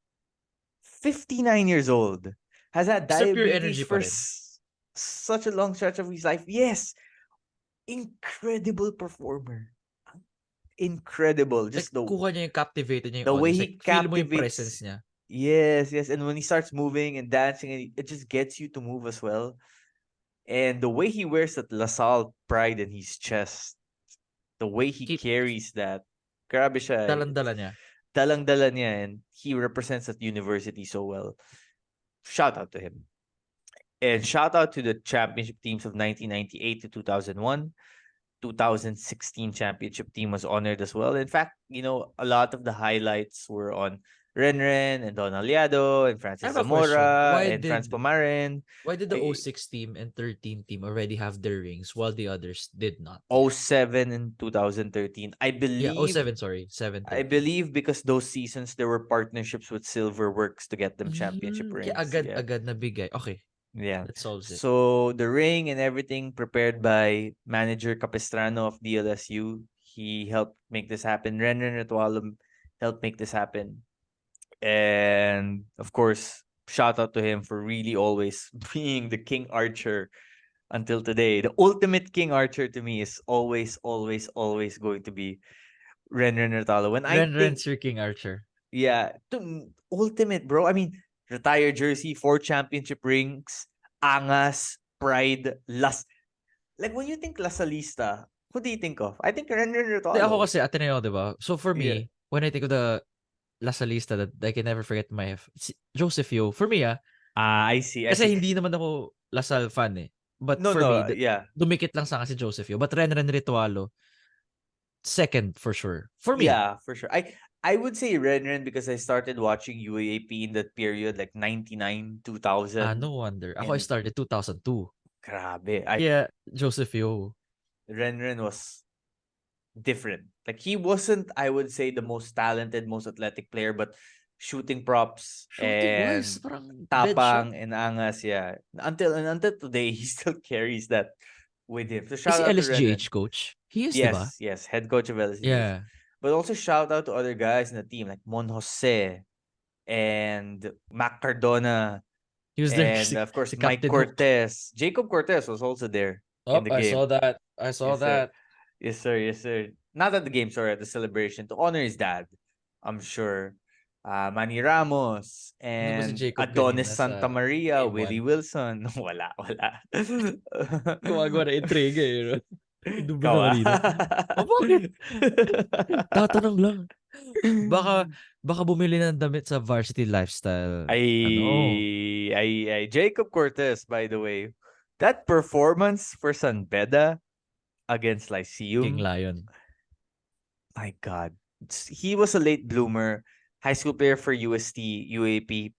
59 years old, has had Basta pure diabetes energy for pa rin. such a long stretch of his life. Yes. Incredible performer. Incredible. Just Like, kuha niya yung captivated niya yung the way audience. he Like, feel mo yung captivates- presence niya. Yes. And when he starts moving and dancing, it just gets you to move as well. And the way he wears that LaSalle pride in his chest, the way he carries that, grabe siya. Dalang-dala niya. Dalang-dala niya, and he represents that university so well. Shout out to him. And shout out to the championship teams of 1998 to 2001. 2016 championship team was honored as well. In fact, a lot of the highlights were on Renren and Don Aliado and Francis I have a Zamora question. and Franz Pomarin. Why did the I- 06 team and 13 team already have their rings while the others did not? 07 and 2013. I believe. Yeah, 07, sorry. 7. I believe because those seasons there were partnerships with Silverworks to get them championship rings. Kaya agad nabigay. Okay, Yeah. that solves it. So the ring and everything prepared by manager Capistrano of DLSU. He helped make this happen. Renren Ritualum helped make this happen. And of course, shout out to him for really always being the King Archer until today. The ultimate King Archer to me is always going to be Renren Ritualo. When I think, Renren's your King Archer. yeah, ultimate, bro. I mean, retired jersey, 4 championship rings, angas, pride, like when you think Lasalista, Who do you think of? I think Renren Hindi, ako Ritualo. kasi Ateneo, di ba? So for Yeah. me, when I think of the Lasalista that I can never forget Joseph Yo. For me, I see. kasi hindi naman ako Lasal fan eh. But No, for me, yeah. dumikit lang sa akin si Joseph Yo. But Renren Ritualo, second for sure. For me. Yeah, for sure. I would say Renren because I started watching UAAP in that period, like 99, 2000. No wonder. Ako I And started 2002. grabe. Yeah, Joseph Yo. Renren was different. Like he wasn't, I would say, the most talented, most athletic player, but shooting props Shooting and wise, parang tapang and angas, yeah. Until today, he still carries that with him. So Is shout he out to Renren. LSGH coach? He is, di ba? Yes, head coach of LSU. Yeah. But also shout out to other guys in the team like Mon Jose and Mac Cardona He was there. and of course Si Mike Captain Hook. Cortez. Jacob Cortez was also there Oh, in the I game. saw that. I saw Yes, sir. that. Yes, sir. Yes, sir. Not at the game, sorry, at the celebration to honor his dad. I'm sure. Manny Ramos Ano ba si and Jacob Adonis kanina Santa sa Maria, game Willie 1? Wilson. Wala. Gumagawa na intrigue eh. Dublo Ikaw, na kanina. Oh, bakit? Tatanong lang. Baka bumili ng damit sa Varsity Lifestyle. Jacob Cortez, by the way, that performance for San Beda against King Lyceum, Lion. my God. He was a late bloomer, high school player for UST, UAP.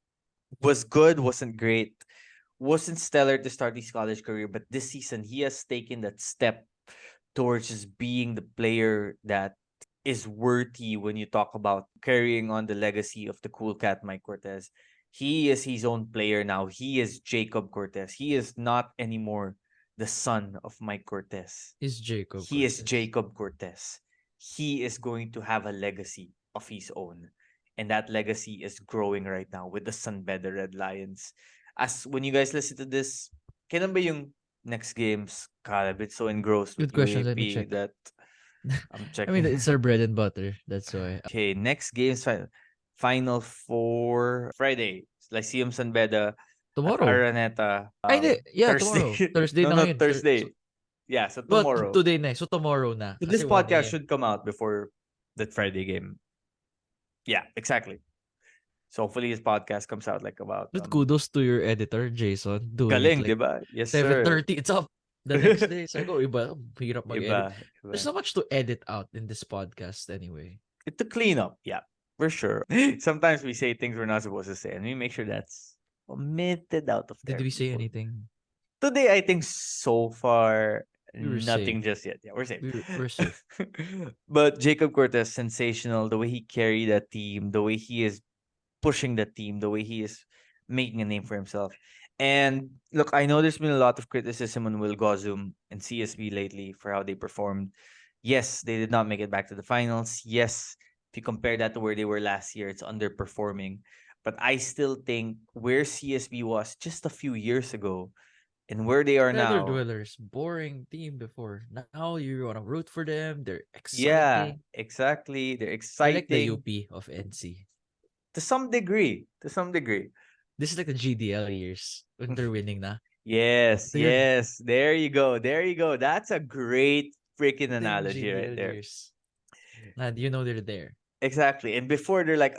Was good, wasn't great, wasn't stellar to start his college career, but this season he has taken that step towards just being the player that is worthy when you talk about carrying on the legacy of the cool cat Mike Cortez. He is his own player now. He is Jacob Cortez. He is not anymore the son of Mike Cortez. Is Jacob He is Cortez. Jacob Cortez. He is going to have a legacy of his own. And that legacy is growing right now with the San Beda Red Lions. As when you guys listen to this, kailan ba yung next games? God, I've been so engrossed with Good question. Let me UAP check. that I'm I checking. mean, it's our bread and butter. That's why. Okay, next games final for Friday. Lyceum San Beda at Tomorrow. Araneta. Ay, hindi. Yeah, Thursday. tomorrow. Thursday no, na no, ngayon. Thursday. Yeah, so But tomorrow. today na. So tomorrow na. So this Kasi 1 podcast AM. should come out before that Friday game. Yeah, exactly. So hopefully this podcast comes out like about But kudos to your editor, Jason. Doing galing, it like diba? Yes, sir. 7:30. It's up. The next day. So I go, iba. Hirap mag-edit. Iba. There's not much to edit out in this podcast anyway. To clean up, yeah, for sure. Sometimes we say things we're not supposed to say, and we make sure that's omitted out of there. Did we say anything? Today, I think so far, We were nothing safe. just yet. Yeah, we're safe. We're safe. But Jacob Cortez, sensational. The way he carried that team, the way he is pushing the team, the way he is making a name for himself. And look, I know there's been a lot of criticism on Will Gozum and CSB lately for how they performed. Yes, they did not make it back to the finals. Yes, if you compare that to where they were last year, it's underperforming. But I still think where CSB was just a few years ago and where they are Nether now. Dwellers, boring team before. Now you want to root for them. They're Yeah, exciting. exactly. They're I like the exciting UP of NC. to some degree. This is like the GDL years when they're winning na. Yes, They're yes. There you go. That's a great freaking them analogy right GDL there. years. And you know they're there. Exactly. And before they're like,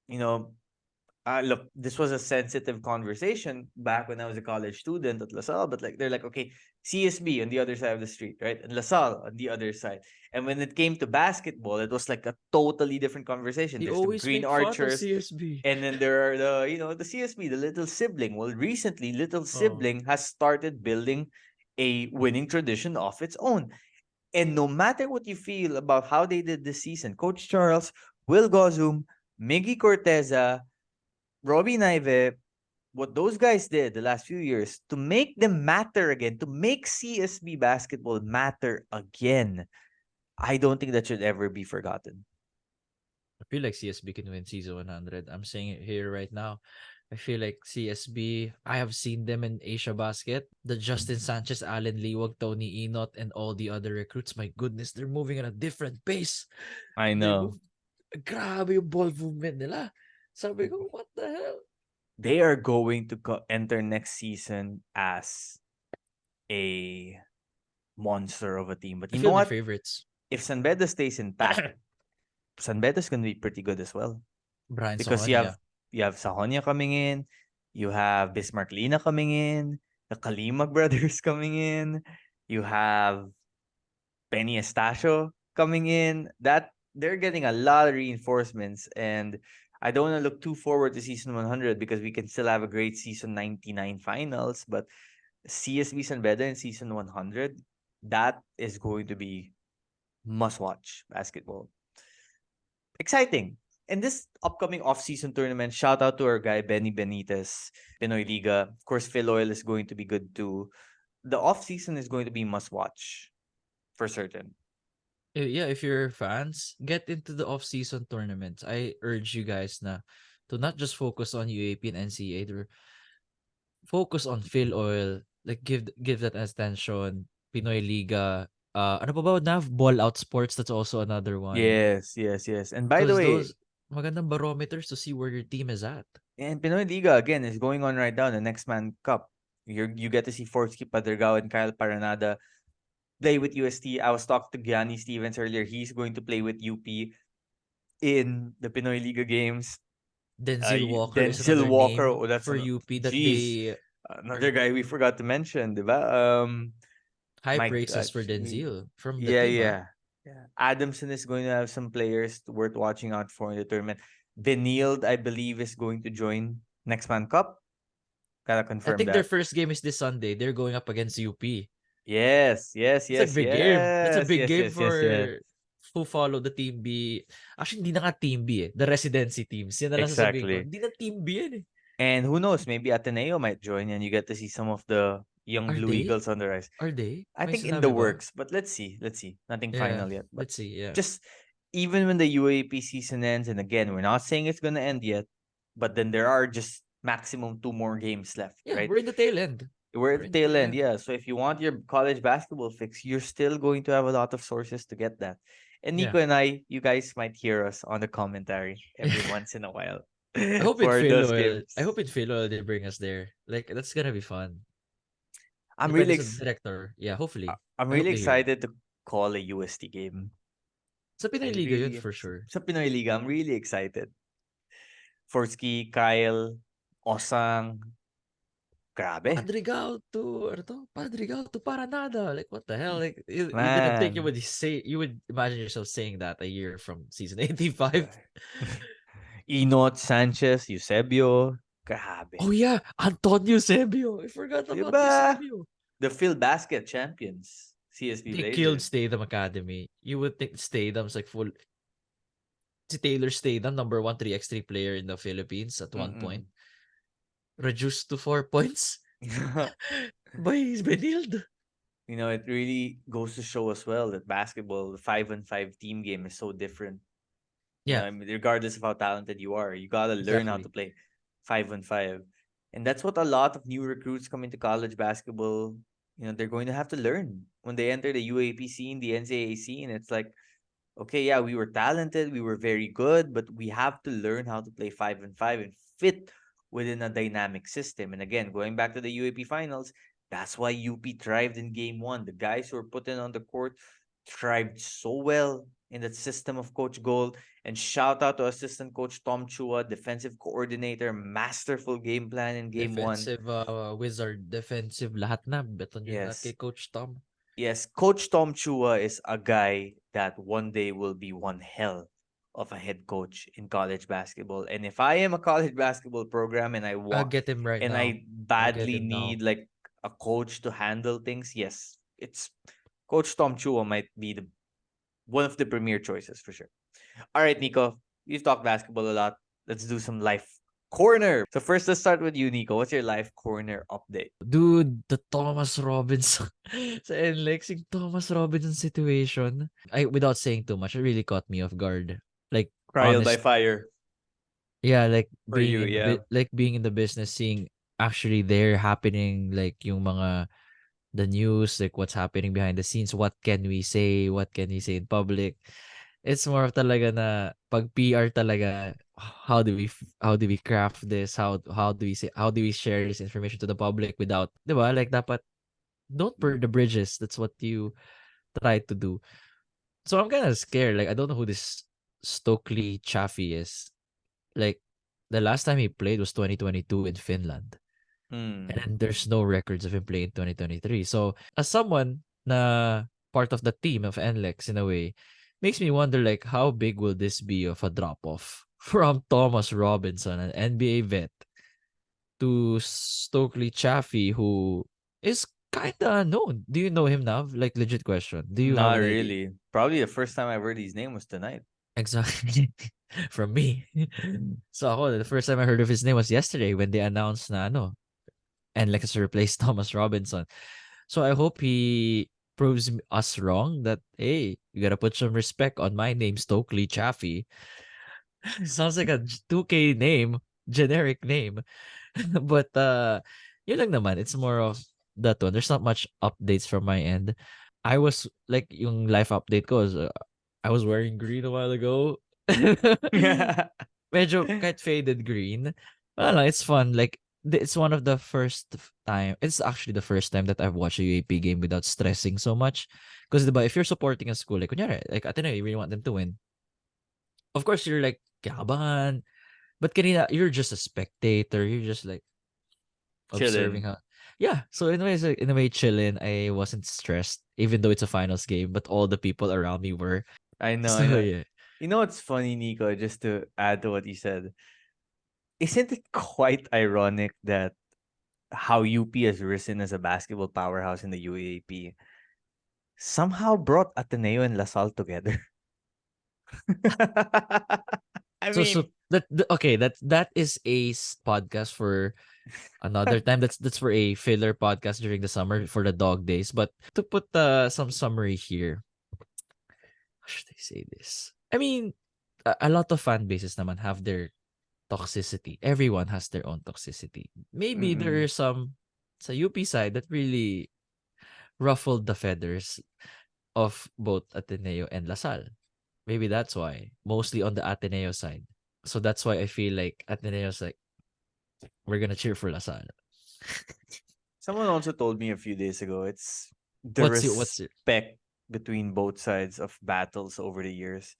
you know, look, this was a sensitive conversation back when I was a college student at LaSalle, but like they're like, okay, CSB on the other side of the street, right? And LaSalle on the other side. And when it came to basketball, it was like a totally different conversation. They There's the always Green make fun of Archers, CSB. and then there are the CSB, the little sibling. Well, recently, little sibling has started building a winning tradition of its own. And no matter what you feel about how they did this season, Coach Charles, Will Gozum, Miggy Corteza, Robbie Naive, what those guys did the last few years to make them matter again, to make CSB basketball matter again, I don't think that should ever be forgotten. I feel like CSB can win season 100. I'm saying it here right now. I feel like CSB, I have seen them in Asia Basket. The Justin Sanchez, Allen Liwag, Tony Enot, and all the other recruits. My goodness, they're moving at a different pace. I know. Grabe yung ball movement nila. Sabi ko, what the hell? They are going to enter next season as a monster of a team. But I you feel know my what? favorites. If San Beda stays intact, San Beda's going to be pretty good as well. Brian Because Sahonia. you have Sahonia coming in, you have Bismarck Lina coming in, the Kalimag brothers coming in, you have Penny Estacio coming in. That they're getting a lot of reinforcements, and I don't want to look too forward to season 100 because we can still have a great season 99 finals, but CSB San Beda in season 100, that is going to be must watch basketball. Exciting. And this upcoming off-season tournament, shout out to our guy Benny Benitez, Pinoy Liga. Of course, Phil Oil is going to be good too. The off-season is going to be must watch for certain. Yeah, if you're fans, get into the off-season tournaments. I urge you guys to not just focus on UAP and NCAA, focus on Phil Oil. Like give that attention. Pinoy Liga. Ano pa ba, Nav? Ball Out Sports, that's also another one. Yes. And by the Because way, those magandang barometers to see where your team is at. and Pinoy Liga again is going on right now, the Next Man Cup. You get to see Forsky Padergao and Kyle Paranada play with UST. I was talking to Gianni Stevens earlier. He's going to play with UP in the Pinoy Liga games. Denzel Walker is Denzel another Walker, name that's for UP that jeez. they Another guy we forgot to mention, diba? high My praises for gosh. Denzel from the Yeah, team. yeah. Adamson is going to have some players worth watching out for in the tournament. Denield, I believe, is going to join Next Man Cup. Gotta I confirm think their that. first game is this Sunday. They're going up against UP. Yes. It's a big game. That's a big game for Yes. who follow the Team B. Actually, hindi na nga Team B eh. The residency teams. Yan na lang sasabihin ko. Exactly. Hindi na Team B yan eh. And who knows, maybe Ateneo might join and you get to see some of the young Are Blue they? Eagles on the rise. Are they? I May think in the sinabi ba? works, but let's see. Nothing Yeah, final yet. But let's see. Yeah. just even when the UAP season ends, and again, we're not saying it's gonna end yet, but then there are just maximum 2 more games left, Yeah, right? we're in the tail end. We're at the tail end, yeah. So if you want your college basketball fix, you're still going to have a lot of sources to get that. And Nico and I, you guys might hear us on the commentary every once in a while I hope for those games. I hope in Philo they bring us there. Like that's gonna be fun. I'm Depende really sa director. Yeah, hopefully. I'm I hope really they hear. excited to call a UST game. Sa Pinoy Liga yun for sure. Sa Pinoy Liga, I'm really excited. Forsky, Kyle, Osang, grabe. Padrigal to Paranada. Like what the hell? Like you didn't think you would imagine yourself saying that a year from season 85. Inot, Sanchez, Eusebio, grabe. Oh yeah, Antonio Sebio. I forgot about Diba? Eusebio. The Phil Basket champions, CSB They Blazers. killed Statham Academy. You would think Statham's like full. Si Taylor Statham, number 1 3x3 player in the Philippines at one point. Reduced to 4 points. But he's been healed. You know, it really goes to show as well that basketball, the 5-on-5 team game is so different. Yeah. You know, I mean, regardless of how talented you are, you gotta learn how to play 5-on-5. And that's what a lot of new recruits coming to college basketball, you know, they're going to have to learn when they enter the UAP scene, the NCAA scene. It's like, okay, yeah, we were talented, we were very good, but we have to learn how to play 5-on-5 and fit within a dynamic system. And again, going back to the UAP Finals, that's why UP thrived in game 1. The guys who were put in on the court thrived so well in that system of Coach Gold. And shout out to assistant coach Tom Chua, defensive coordinator, masterful game plan in game 1. Defensive wizard, defensive lahat na. Beton yun kay Coach Tom. Yes, Coach Tom Chua is a guy that one day will be one hell of a head coach in college basketball. And if I am a college basketball program and I'll get him right now. I badly need like a coach to handle things, yes, it's Coach Tom Chua might be one of the premier choices for sure. All right, Nico, you've talked basketball a lot. Let's do some life corner. So first, let's start with you, Nico. What's your life corner update? Dude, the Thomas Robinson sa NLEX, yung Thomas Robinson situation. Without saying too much, it really caught me off guard. Like Trial by fire. Yeah, like for being you, like being in the business, seeing actually there happening, like yung mga the news, like what's happening behind the scenes, what can we say in public. It's more of talaga na pag PR talaga, how do we craft this, how do we share this information to the public without, 'di ba, like dapat don't burn the bridges. That's what you try to do. So I'm kind of scared. Like I don't know who this Stokely Chaffee is. Like the last time he played was 2022 in Finland. And Hmm. then there's no records of him playing 2023. So as someone na part of the team of NLEX in a way, makes me wonder like how big will this be of a drop off from Thomas Robinson, an NBA vet, to Stokely Chaffee, who is kinda unknown. Do you know him now? Like legit question. Do you have Not an idea? really. Probably the first time I heard his name was tonight. Exactly. From me. So ako, the first time I heard of his name was yesterday when they announced na and Lex replaced Thomas Robinson. So I hope he proves us wrong that hey, you gotta put some respect on my name, Stokely Chaffee. Sounds like a 2K name, generic name. But yun lang naman. It's more of that one. There's not much updates from my end. I was like yung life update ko is, I was wearing green a while ago. Medyo kahit faded green. But I don't know, it's fun. Like it's one of the first time. It's actually the first time that I've watched a UAP game without stressing so much. Because if you're supporting a school, like kunyari, like Ateneo, you really want them to win. Of course, you're like kakabahan. But kanina, you're just a spectator. You're just like observing Chilling. how. Yeah. So in a way, chilling. I wasn't stressed, even though it's a finals game. But all the people around me were. I know, I So know. yeah. You know what's funny, Nico, just to add to what you said? Isn't it quite ironic that how UP has risen as a basketball powerhouse in the UAAP somehow brought Ateneo and LaSalle together? I So mean, okay, that is a podcast for another time. That's for a filler podcast during the summer for the dog days. But to put some summary here, how should I say this? I mean, a lot of fan bases naman have their toxicity. Everyone has their own toxicity. Maybe there mm-mm. are some sa UP side that really ruffled the feathers of both Ateneo and LaSalle. Maybe that's why. Mostly on the Ateneo side. So that's why I feel like Ateneo's like, we're gonna cheer for LaSalle. Someone also told me a few days ago it's the What's your respect between both sides of battles over the years.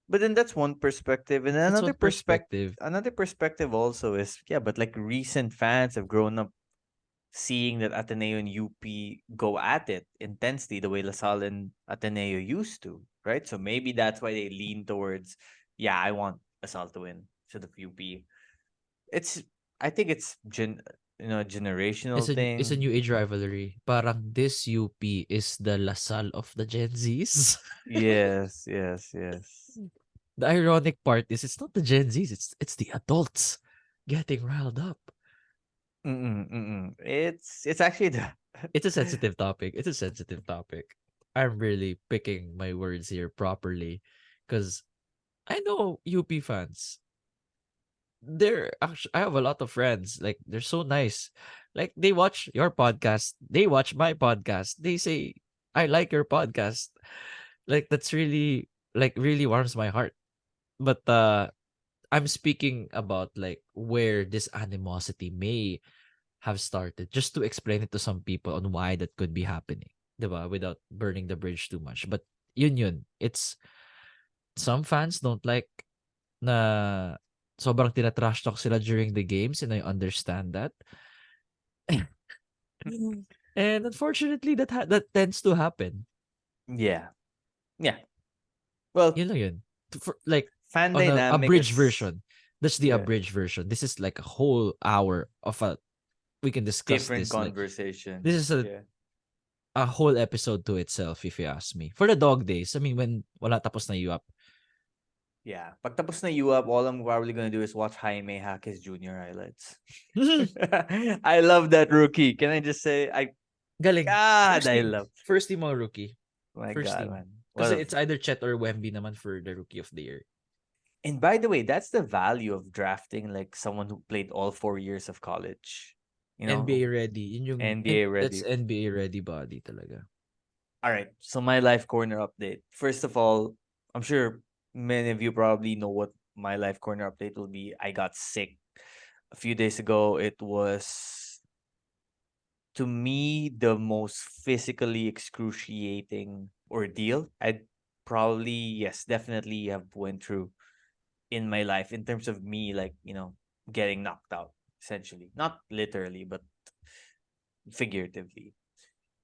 But then that's one perspective, and that's one perspective. another perspective also is yeah, but like recent fans have grown up seeing that Ateneo and UP go at it intensely the way LaSalle and Ateneo used to, right? So maybe that's why they lean towards, yeah, I want LaSalle to win instead of UP. It's I think it's a generational It's a thing. new age rivalry. Parang this UP is the LaSalle of the Gen Zs. Yes, yes, yes. The ironic part is it's not the Gen Zs, it's the adults getting riled up. Mm-mm, mm-mm. It's actually the It's a sensitive topic. It's a sensitive topic. I'm really picking my words here properly because I know UP fans. They're actually I have a lot of friends. Like they're so nice. Like they watch your podcast. They watch my podcast. They say I like your podcast. Like that's really really warms my heart. But I'm speaking about like where this animosity may have started just to explain it to some people on why that could be happening. 'Di ba? Without burning the bridge too much. But yun. It's some fans don't like na sobrang tina-trash talk sila during the games and I understand that. And unfortunately that tends to happen. yeah. Yeah. Well, Yun lang yun. For, like fan on a dynamic abridged is version. That's the yeah, abridged version. This is like a whole hour of a we can discuss different this like conversation. this is Yeah. a whole episode to itself if you ask me. For the dog days, I mean when wala tapos na UAP. Yeah. Pag tapos na UAP, all I'm probably gonna do is watch Jaime Jaquez Jr. highlights. I love that rookie. Can I just say Galing. God, First I team. love First team all rookie. my First God, team. man. Kasi it's either Chet or Wemby naman for the rookie of the year. And by the way, that's the value of drafting like someone who played all 4 years of college. NBA ready. Yun yung NBA that's ready. NBA ready body talaga. All right. So my life corner update. First of all, I'm sure many of you probably know what my life corner update will be. I got sick a few days ago. It was to me, the most physically excruciating ordeal I'd probably, yes, definitely have went through in my life in terms of me, like, getting knocked out, essentially. Not literally, but figuratively.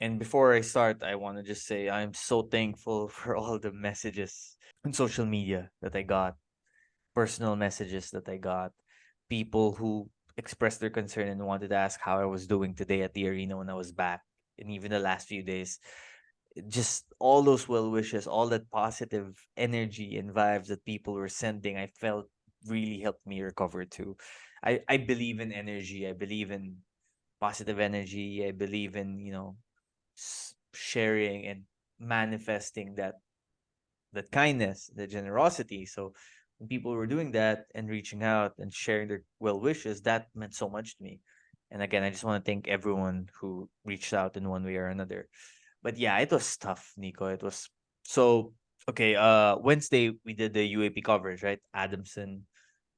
And before I start, I want to just say I'm so thankful for all the messages on social media that I got, personal messages that I got, people who expressed their concern and wanted to ask how I was doing today at the arena when I was back, and even the last few days. Just all those well wishes, all that positive energy and vibes that people were sending, I felt really helped me recover too. I believe in energy. I believe in positive energy. I believe in, sharing and manifesting that kindness, the generosity. So when people were doing that and reaching out and sharing their well wishes, that meant so much to me. And again, I just want to thank everyone who reached out in one way or another. But yeah, it was tough, Nico. It was so okay. Wednesday we did the UAP coverage, right? Adamson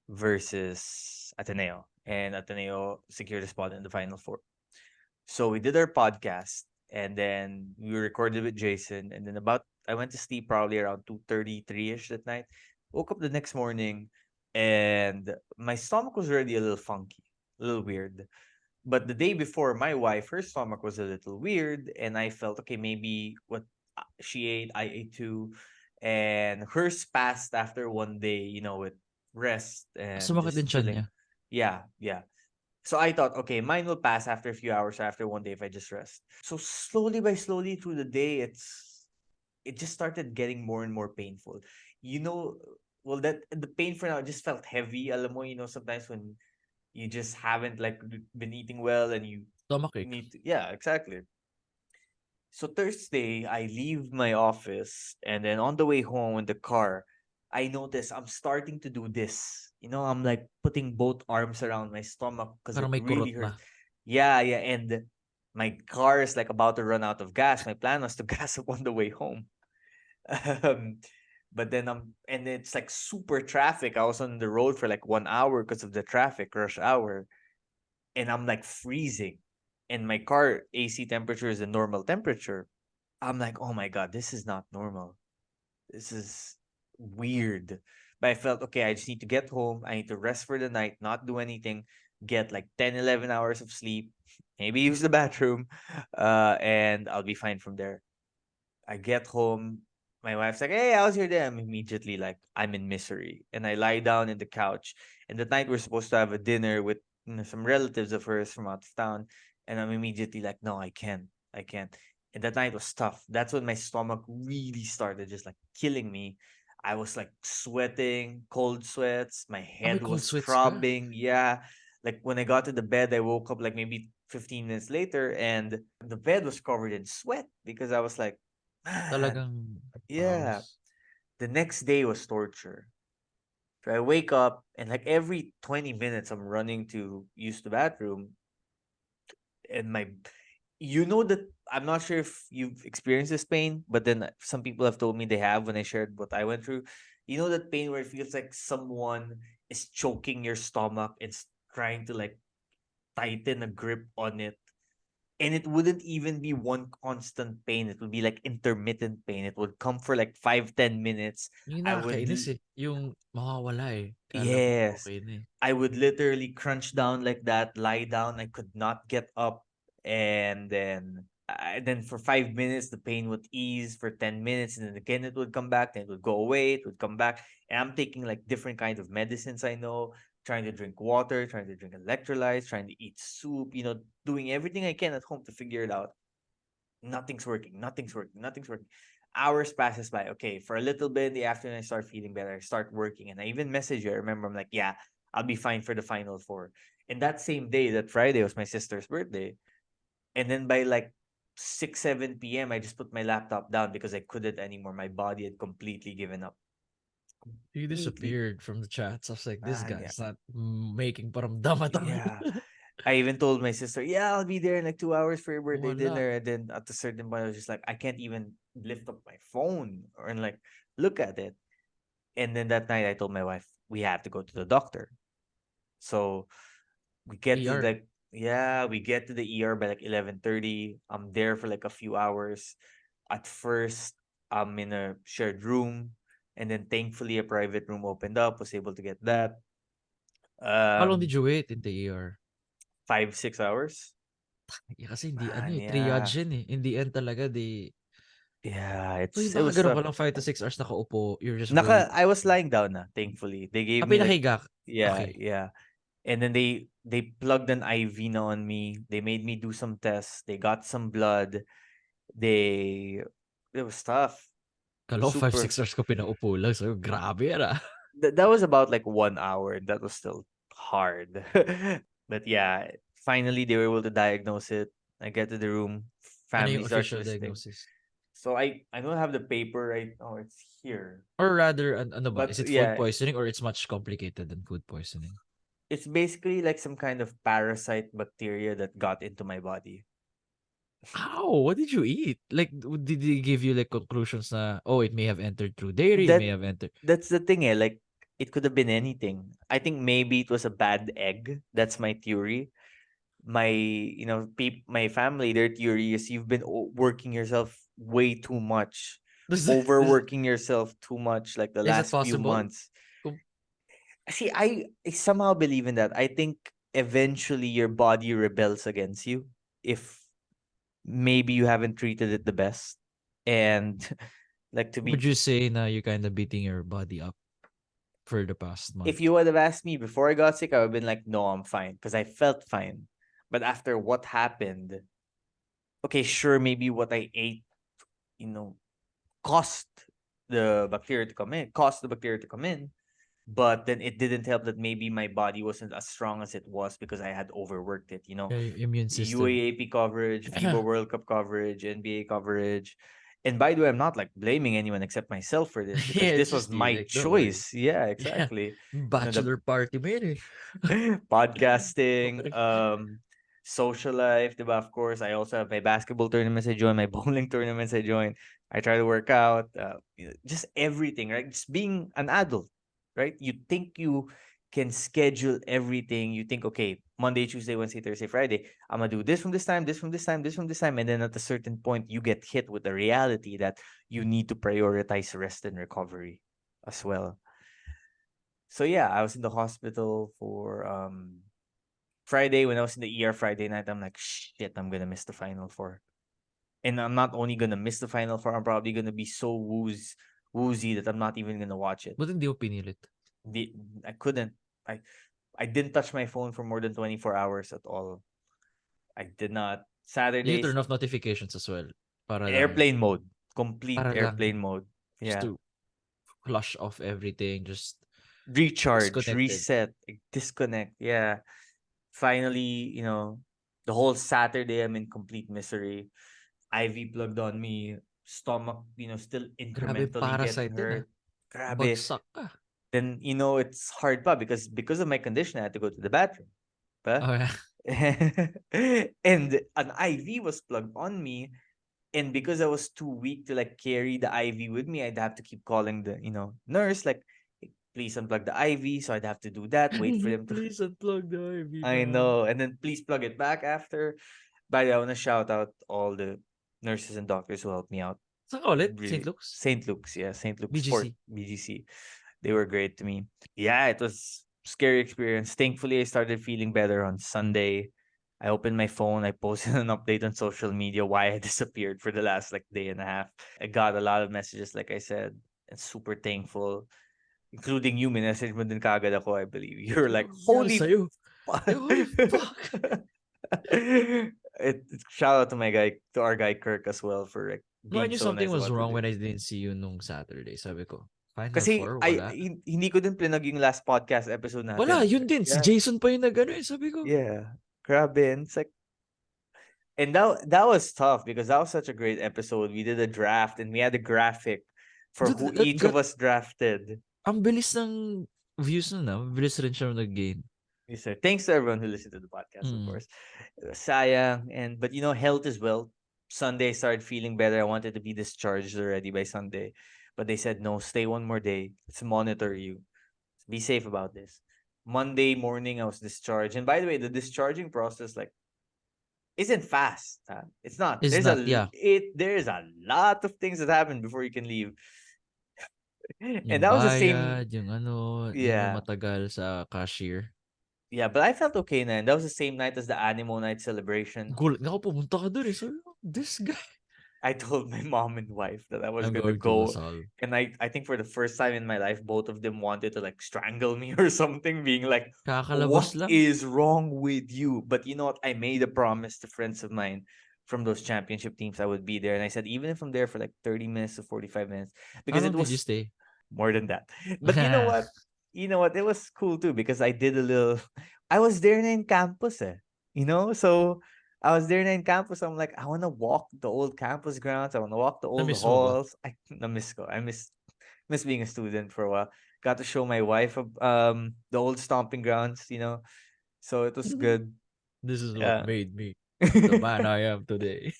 versus Ateneo, and Ateneo secured a spot in the final four. So we did our podcast, and then we recorded with Jason, and then about I went to sleep probably around 2:33 ish that night. Woke up the next morning, and my stomach was already a little funky, a little weird. But the day before, my wife, her stomach was a little weird, and I felt okay, maybe what she ate, I ate too, and hers passed after one day, with rest and Sumakit din just siya chilling. niya. Yeah, yeah. So I thought, okay, mine will pass after a few hours, after one day if I just rest. So slowly by slowly through the day, it just started getting more and more painful. You know, well, that the pain for now just felt heavy. Alam mo, sometimes when you just haven't like been eating well and you Stomachache. need to, yeah, exactly. So Thursday, I leave my office, and then on the way home in the car, I notice I'm starting to do this. I'm like putting both arms around my stomach because Parang it may really kurot hurt. na. Yeah, yeah, and my car is like about to run out of gas. My plan was to gas up on the way home. Um, but then and it's like super traffic. I was on the road for like 1 hour because of the traffic rush hour, and I'm like freezing. And my car AC temperature is the normal temperature. I'm like, oh my God, this is not normal. This is weird. But I felt, okay, I just need to get home. I need to rest for the night, not do anything, get like 10, 11 hours of sleep, maybe use the bathroom, and I'll be fine from there. I get home. My wife's like, hey, how's your day? I'm immediately like, I'm in misery. And I lie down in the couch. And that night, we're supposed to have a dinner with some relatives of hers from out of town. And I'm immediately like, no, I can't. I can't. And that night was tough. That's when my stomach really started just like killing me. I was like sweating, cold sweats. My Ah, may head cold was sweats ka? throbbing. Yeah. Like when I got to the bed, I woke up like maybe 15 minutes later, and the bed was covered in sweat because I was like, man, Talagang yeah. pawis. The next day was torture. So I wake up and like every 20 minutes I'm running to use the bathroom, and that I'm not sure if you've experienced this pain, but then some people have told me they have when I shared what I went through. You know that pain where it feels like someone is choking your stomach and trying to like tighten a grip on it, and it wouldn't even be one constant pain. It would be like intermittent pain. It would come for like 5-10 minutes. Yung I would nakakainis eh. Yung mawawala eh. Kala mo Yes, okay na eh. I would literally crunch down like that, lie down. I could not get up, and then for 5 minutes the pain would ease for 10 minutes, and then again it would come back. Then it would go away. It would come back, and I'm taking like different kinds of medicines. I know, trying to drink water, trying to drink electrolytes, trying to eat soup. Doing everything I can at home to figure it out. Nothing's working. Nothing's working. Nothing's working. Hours passes by. Okay, for a little bit in the afternoon, I start feeling better. I start working, and I even message you. I remember I'm like, yeah, I'll be fine for the final four. And that same day, that Friday was my sister's birthday. And then by like 6, 7 p.m., I just put my laptop down because I couldn't anymore. My body had completely given up. He Completely. disappeared from the chats. I was like, this Yeah. guy's not making paramdam at all. Yeah. I even told my sister, yeah, I'll be there in like 2 hours for your birthday Wala. dinner. And then at a certain point, I was just like, I can't even lift up my phone or and like look at it. And then that night, I told my wife, we have to go to the doctor. So we get to ER. like, Yeah, we get to the ER by like 11:30. I'm there for like a few hours. At first, I'm in a shared room, and then thankfully a private room opened up. Was able to get that. How long did Um, you wait in the ER? 5, 6 hours. Kasi hindi ano Man, eh, triage yeah, yun eh. In the end talaga, yeah. uy, It baka was ganun tough. ka lang 5 to 6 hours nakaupo, you're just waiting. I was lying down na, thankfully. They gave me like, Pinakahiga ka? yeah, Okay. yeah. And then they plugged an IV na on me. They made me do some tests. They got some blood. They it was tough. Kala ko 5, Super. 6 hours ko pinaupo lang. So, grabe yan ah. That was about like 1 hour. That was still hard. But yeah, finally they were able to diagnose it. I get to the room. Ano yung Family starts official visiting. diagnosis? So I don't have the paper right now. It's here. Or rather, ano ba? But Is it food yeah, poisoning or it's much complicated than food poisoning? it's basically like some kind of parasite bacteria that got into my body. How? What did you eat? Like, did they give you like conclusions na, oh, it may have entered through dairy, it may That have entered. that's the thing, eh. Like it could have been anything. I think maybe it was a bad egg. That's my theory. My family, their theory is you've been working yourself way too much, Does that, overworking yourself too much, like the is it last few possible? months. See, I somehow believe in that. I think eventually your body rebels against you if maybe you haven't treated it the best. And like to Would be you say na you're kind of beating your body up for the past month? if you would have asked me before I got sick, I would have been like, no, I'm fine. Because I felt fine. But after what happened, okay, sure, maybe what I ate, you know, caused caused the bacteria to come in. But then it didn't help that maybe my body wasn't as strong as it was because I had overworked it, Your immune system. UAAP coverage, FIBA World Cup coverage, NBA coverage. And by the way, I'm not like blaming anyone except myself for this because Yeah, it's this was just you. my Like, don't worry. choice. Yeah, Yeah. exactly. The Bachelor party mo yun eh. podcasting, social life, diba? Of course, I also have my basketball tournaments I join, my bowling tournaments I join. I try to work out, just everything, right? Just being an adult, right? You think you can schedule everything. You think, okay, Monday, Tuesday, Wednesday, Thursday, Friday, I'm gonna do this from this time, this from this time, this from this time, and then at a certain point, you get hit with the reality that you need to prioritize rest and recovery as well. So yeah, I was in the hospital for Friday when I was in the ER Friday night. I'm like, shit, I'm gonna miss the Final Four. And I'm not only gonna miss the Final Four, I'm probably gonna be so woozy that I'm not even gonna watch it. Ba't hindi mo pinilit? I couldn't. I didn't touch my phone for more than 24 hours at all. I did not. You Saturdays, turn off notifications as well. Para lang, airplane mode. Complete para lang, airplane mode. just Yeah. to flush off everything. Just Recharge, disconnected. reset, disconnect. Yeah. Finally, the whole Saturday I'm in complete misery. IV plugged on me, stomach, still Grabe incrementally getting parasite yun ah. hurt. Grabe. Bagsak ka. Then, it's hard pa because of my condition, I had to go to the bathroom. Pa? Oh, yeah. And an IV was plugged on me. And because I was too weak to like carry the IV with me, I'd have to keep calling the, nurse, like, please unplug the IV. So I'd have to do that, wait for them to. Please unplug the IV I now. know. And then please plug it back after. By the way, I want to shout out all the nurses and doctors who helped me out. Saan ka ulit? St. Really. Luke's? St. Luke's, yeah. St. Luke's Sport, BGC. BGC. They were great to me. Yeah, it was scary experience. Thankfully, I started feeling better on Sunday. I opened my phone. I posted an update on social media why I disappeared for the last like day and a half. I got a lot of messages, like I said, and super thankful, including you. Minessage mo din kaagad ako, I believe. You're like, Nangyari holy sa'yo? fuck. Holy fuck. Shout out to our guy Kirk as well for like No, I being knew so something nice was about wrong when it. I didn't see you nung Saturday. Sabi ko, Final Kasi Four, wala. hindi ko din plinag yung last podcast episode Wala, natin. yun din. Si Yeah. Jason pa yung nag-ano eh. Sabi ko, Yeah. Grabe. And it's like, and that was tough because that was such a great episode. We did a draft and we had a graphic for dude, who each of us drafted. ang bilis ng views nun ah. Bilis rin siya nag-gain. Yes, sir. Thanks to everyone who listened to the podcast, of course. Sayang. But health is wealth. Sunday I started feeling better. I wanted to be discharged already by Sunday. But they said, no, stay one more day. Let's monitor you. Be safe about this. Monday morning, I was discharged. And by the way, the discharging process like isn't fast. It's not. Is not, yeah. There's a lot of things that happen before you can leave. And Yung that was the same. bayad, yung ano, yung Yeah. matagal sa cashier. Yeah, but I felt okay na. And that was the same night as the Animo Night celebration. Gulat nga ako, pumunta ka dun eh. So, this guy. I told my mom and wife that I was I'm gonna going to go. Salle. And I think for the first time in my life, both of them wanted to like strangle me or something, being like, Kakalabas what lang. is wrong with you? But you know what? I made a promise to friends of mine from those championship teams I would be there. And I said, even if I'm there for like 30 minutes to 45 minutes, How because long it did you was stay? more than that. But you know what? You know what? It was cool too because I did a little. I was there na in campus, you know. So I was there na in campus. I'm like, I want to walk the old campus grounds. I want to walk the old Namiss mo ba? halls. I miss being a student for a while. Got to show my wife the old stomping grounds, you know. So it was good. This is what Yeah. made me the man I am today.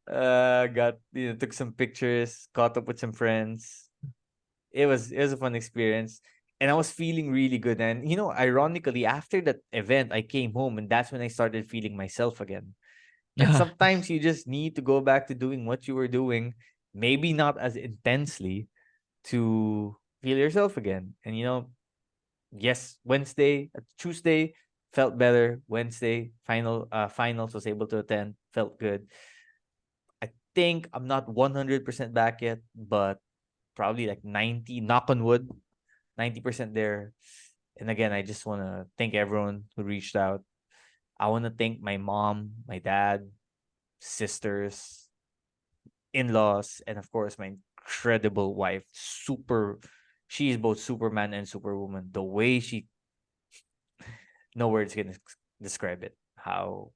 Got took some pictures, caught up with some friends. It was a fun experience. And I was feeling really good. And ironically, after that event, I came home and that's when I started feeling myself again. And sometimes you just need to go back to doing what you were doing, maybe not as intensely, to feel yourself again. And yes, Tuesday felt better. Wednesday, finals was able to attend, felt good. I think I'm not 100% back yet, but probably like 90, knock on wood, 90% there. And again, I just want to thank everyone who reached out. I want to thank my mom, my dad, sisters, in-laws, and of course my incredible wife. She is both Superman and Superwoman. The way no words can describe it. How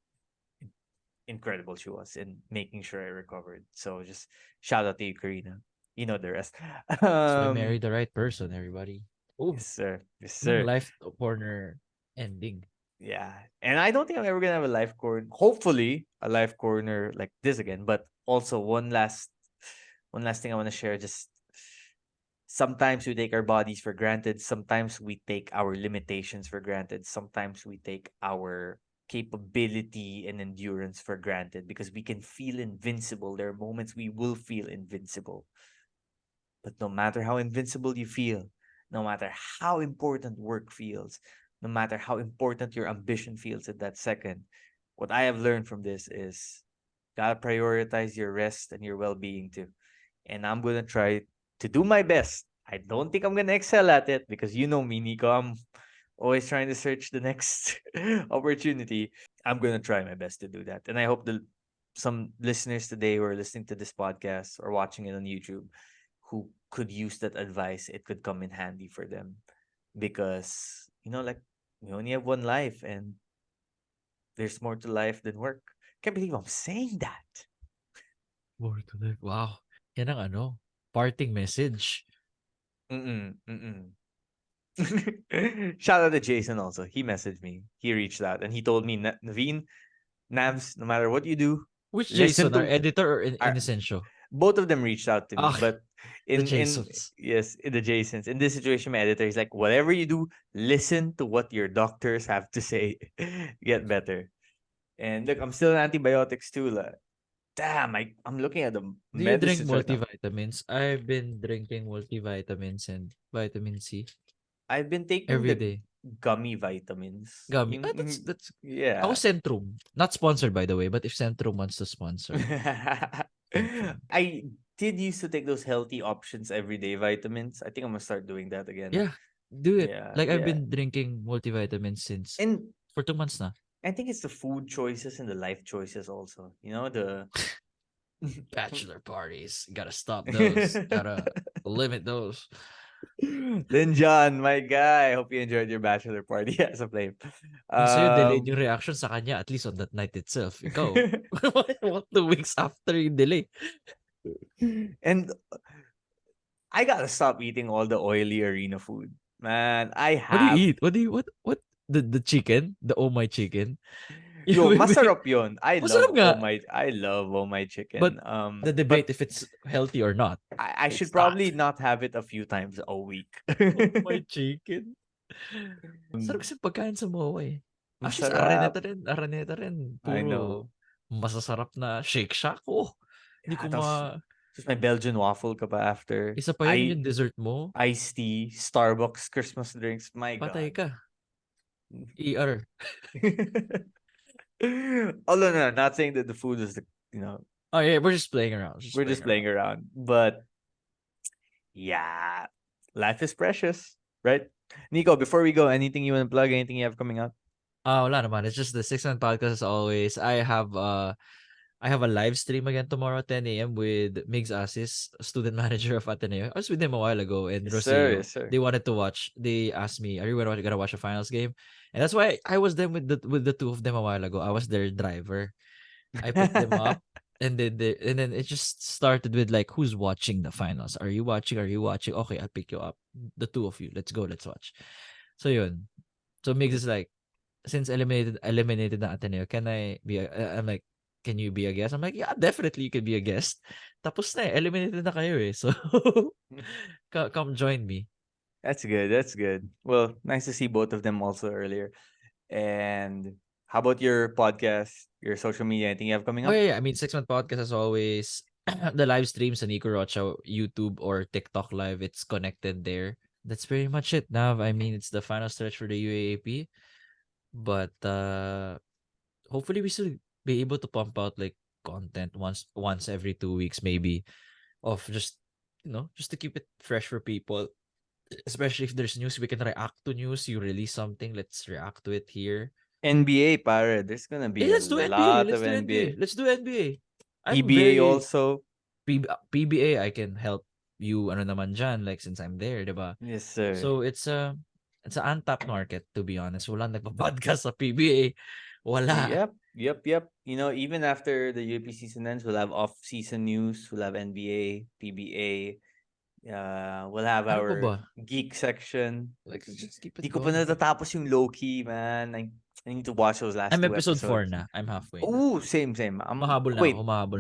incredible she was in making sure I recovered. So just shout out to you, Karina. You know the rest. So I married the right person, everybody. Oh, Yes, sir. Yes, yung sir. life corner ending. Yeah. And I don't think I'm ever gonna have a life corner. Hopefully, a life corner like this again. But also one last thing I want to share. Just sometimes we take our bodies for granted. Sometimes we take our limitations for granted. Sometimes we take our capability and endurance for granted because we can feel invincible. There are moments we will feel invincible. But no matter how invincible you feel, no matter how important work feels, no matter how important your ambition feels at that second, what I have learned from this is gotta prioritize your rest and your well-being too. And I'm gonna try to do my best. I don't think I'm gonna excel at it because you know me, Nico. I'm always trying to search the next opportunity. I'm gonna try my best to do that. And I hope some listeners today who are listening to this podcast or watching it on YouTube who could use that advice, it could come in handy for them. Because, like we only have one life and there's more to life than work. Can't believe I'm saying that. More to life. Wow. Yan ang parting message. Shout out to Jason also. He messaged me. He reached out and he told me, Naveen, Navs, no matter what you do, Which listen Jason, our to editor or our- Innocencio? both of them reached out to me. Ah, But the in Jasons. yes, in the Jasons. In this situation, my editor is like, whatever you do, listen to what your doctors have to say. Get better. And look, I'm still on antibiotics too. Damn, I'm looking at the Do you drink medicines right now. multivitamins? I've been drinking multivitamins and vitamin C I've been taking every the day. gummy vitamins. Gummy. That's Yeah. Ako Centrum. Not sponsored by the way, but if Centrum wants to sponsor. Centrum. I did used to take those healthy options everyday vitamins. I think I'm gonna start doing that again. Yeah. Do it. Yeah, Like I've yeah. been drinking multivitamins since And for 2 months na. I think it's the food choices and the life choices also. The Bachelor parties. Gotta stop those. Gotta limit those. Then John, my guy, hope you enjoyed your bachelor party as a flame. Yung sa'yo, delayed yung reaction sa kanya at least on that night itself. Ikaw, what 2 weeks after yung delay? And I gotta stop eating all the oily arena food. Man, I What do you have. eat? What? The chicken? The oh my chicken? Yo, masarap yun. Masarap nga. I love oh my chicken. But the debate but if it's healthy or not. I should It's probably not have it a few times a week. Oh my chicken. Sarap kasi pagkain sa MOA eh. Actually, sa Masarap. Araneta rin. I Puro know. masasarap na Shake Shack. Oh, hindi Yeah, ko tapos may Belgian waffle ka pa after. Isa pa yun yung dessert mo. Iced tea, Starbucks Christmas drinks. My Patay God. ka. ER. Although no, not saying that the food is Oh yeah, we're just playing around. we're just playing around. But yeah, life is precious, right? Nico, before we go, anything you want to plug? Anything you have coming up? Wala naman. It's just the 6-month podcast as always. I have a live stream again tomorrow, 10 a.m. with Migs Asis, student manager of Ateneo. I was with him a while ago, and Yes, sir. Rocio, Yes, sir. they wanted to watch. They asked me, "Are you gonna watch a finals game?" And that's why I was there with the two of them a while ago. I was their driver. I picked them up, and then it just started with like, "Who's watching the finals? Are you watching? Are you watching? Okay, I'll pick you up. The two of you. Let's go. Let's watch." So yun. So Migs is like, since eliminated na Ateneo, can I be? I'm like, can you be a guest? I'm like, yeah, definitely you can be a guest. Tapos na eliminated na kayo eh. So come join me. That's good. That's good. Well, nice to see both of them also earlier. And how about your podcast, your social media? Anything you have coming Oh up? yeah. I mean, 6-month podcast as always. The live streams on Nico Rocha YouTube or TikTok live, it's connected there. That's pretty much it, Nav. I mean, it's the final stretch for the UAAP. But hopefully we still be able to pump out like content once every 2 weeks maybe, of just just to keep it fresh for people, especially if there's news we can react to news. You release something, let's react to it here. NBA, pare. There's gonna be Hey, a let's do NBA. lot Let's of do NBA. NBA. Let's do NBA. I'm PBA very also. PBA. I can help you ano naman dyan, like since I'm there, diba? Yes, sir. So it's an untapped market, to be honest. Wala nagpa-podcast sa PBA. Wala. Yep. Even after the UP season ends, we'll have off-season news. We'll have NBA, PBA. We'll have Ano pa ba? our geek section. Like, just keep it Di ko pa going. natatapos yung low-key, man. I need to watch those last I'm two episode 4 episodes. na. I'm halfway na. Oh, same. Humahabol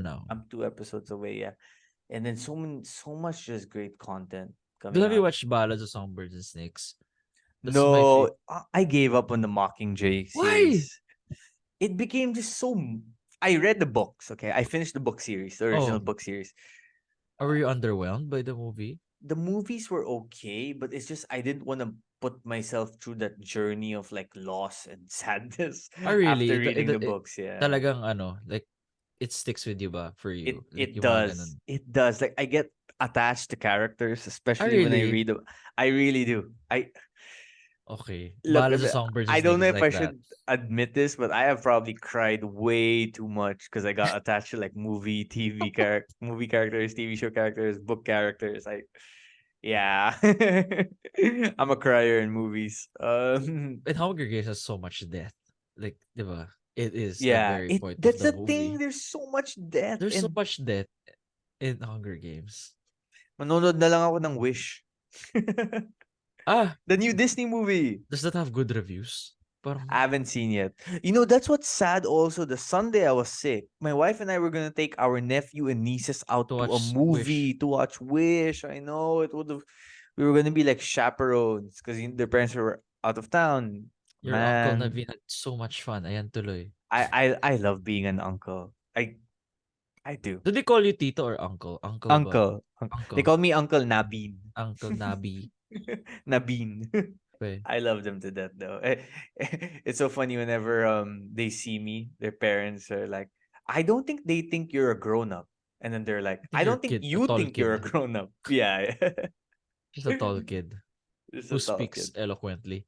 na ako. I'm 2 episodes away, yeah. And then so much just great content Do coming have you out. watched Ballads of Songbirds and Snakes? That's my No, favorite. I gave up on the Mockingjay Why? series. It became just so. I read the books. Okay, I finished the book series, the original Oh. book series. Were you underwhelmed by the movie? The movies were okay, but it's just I didn't want to put myself through that journey of like loss and sadness Really? after reading the books. Yeah, Talagang like, it sticks with you ba for you? Like, it yung mga does. ganun. It does. Like I get attached to characters, especially when I Really? read them. I really do. Okay. Look, Ballads of Songbirds and I don't Snakes know is if like I that. should admit this, but I have probably cried way too much because I got attached to like movie characters, TV show characters, book characters. Yeah, I'm a crier in movies. And Hunger Games has so much death. Like, diba? It is the Yeah, very point of that's the the thing. movie. There's so much death. There's so And much death in Hunger Games. manonood na lang ako ng Wish. Ah, The new Disney movie. does that have good reviews? Parang, I haven't seen yet. That's what's sad also. The Sunday I was sick, my wife and I were gonna take our nephew and nieces out To to a watch movie Wish. to watch Wish. I know it would have. We were gonna be like chaperones because their parents were out of town. Your uncle Man, Naveen had so much fun. Ayan tuloy. I love being an uncle. I do. Do they call you Tito or Uncle? Uncle ba? They Uncle. call me Uncle Nabin. Uncle Nabi. Nabin. Okay. I love them to death though. It's so funny whenever they see me, their parents are like, I don't think they think you're a grown up. And then they're like, I You're don't think a you tall think you're a kid. grown up. Yeah. Just a tall kid Just who a tall speaks kid. eloquently.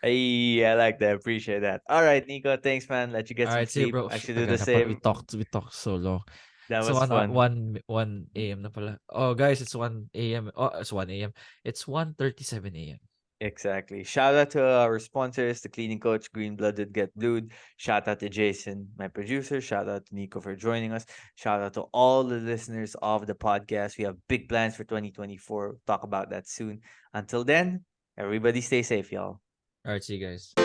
Hey, I like that. Appreciate that. All right, Nico. Thanks, man. Let you get All some right, see you, sleep. bro. I should do the Taga na pala. same. We talked so long. That It's was fun. 1 a.m. na pala. Oh, guys, it's 1 a.m. Oh, it's 1 a.m. It's 1:37 a.m. Exactly. Shout out to our sponsors, the cleaning coach, Green Blooded Get Blued. Shout out to Jason, my producer. Shout out to Nico for joining us. Shout out to all the listeners of the podcast. We have big plans for 2024. We'll talk about that soon. Until then, everybody stay safe, y'all. All right, see you guys.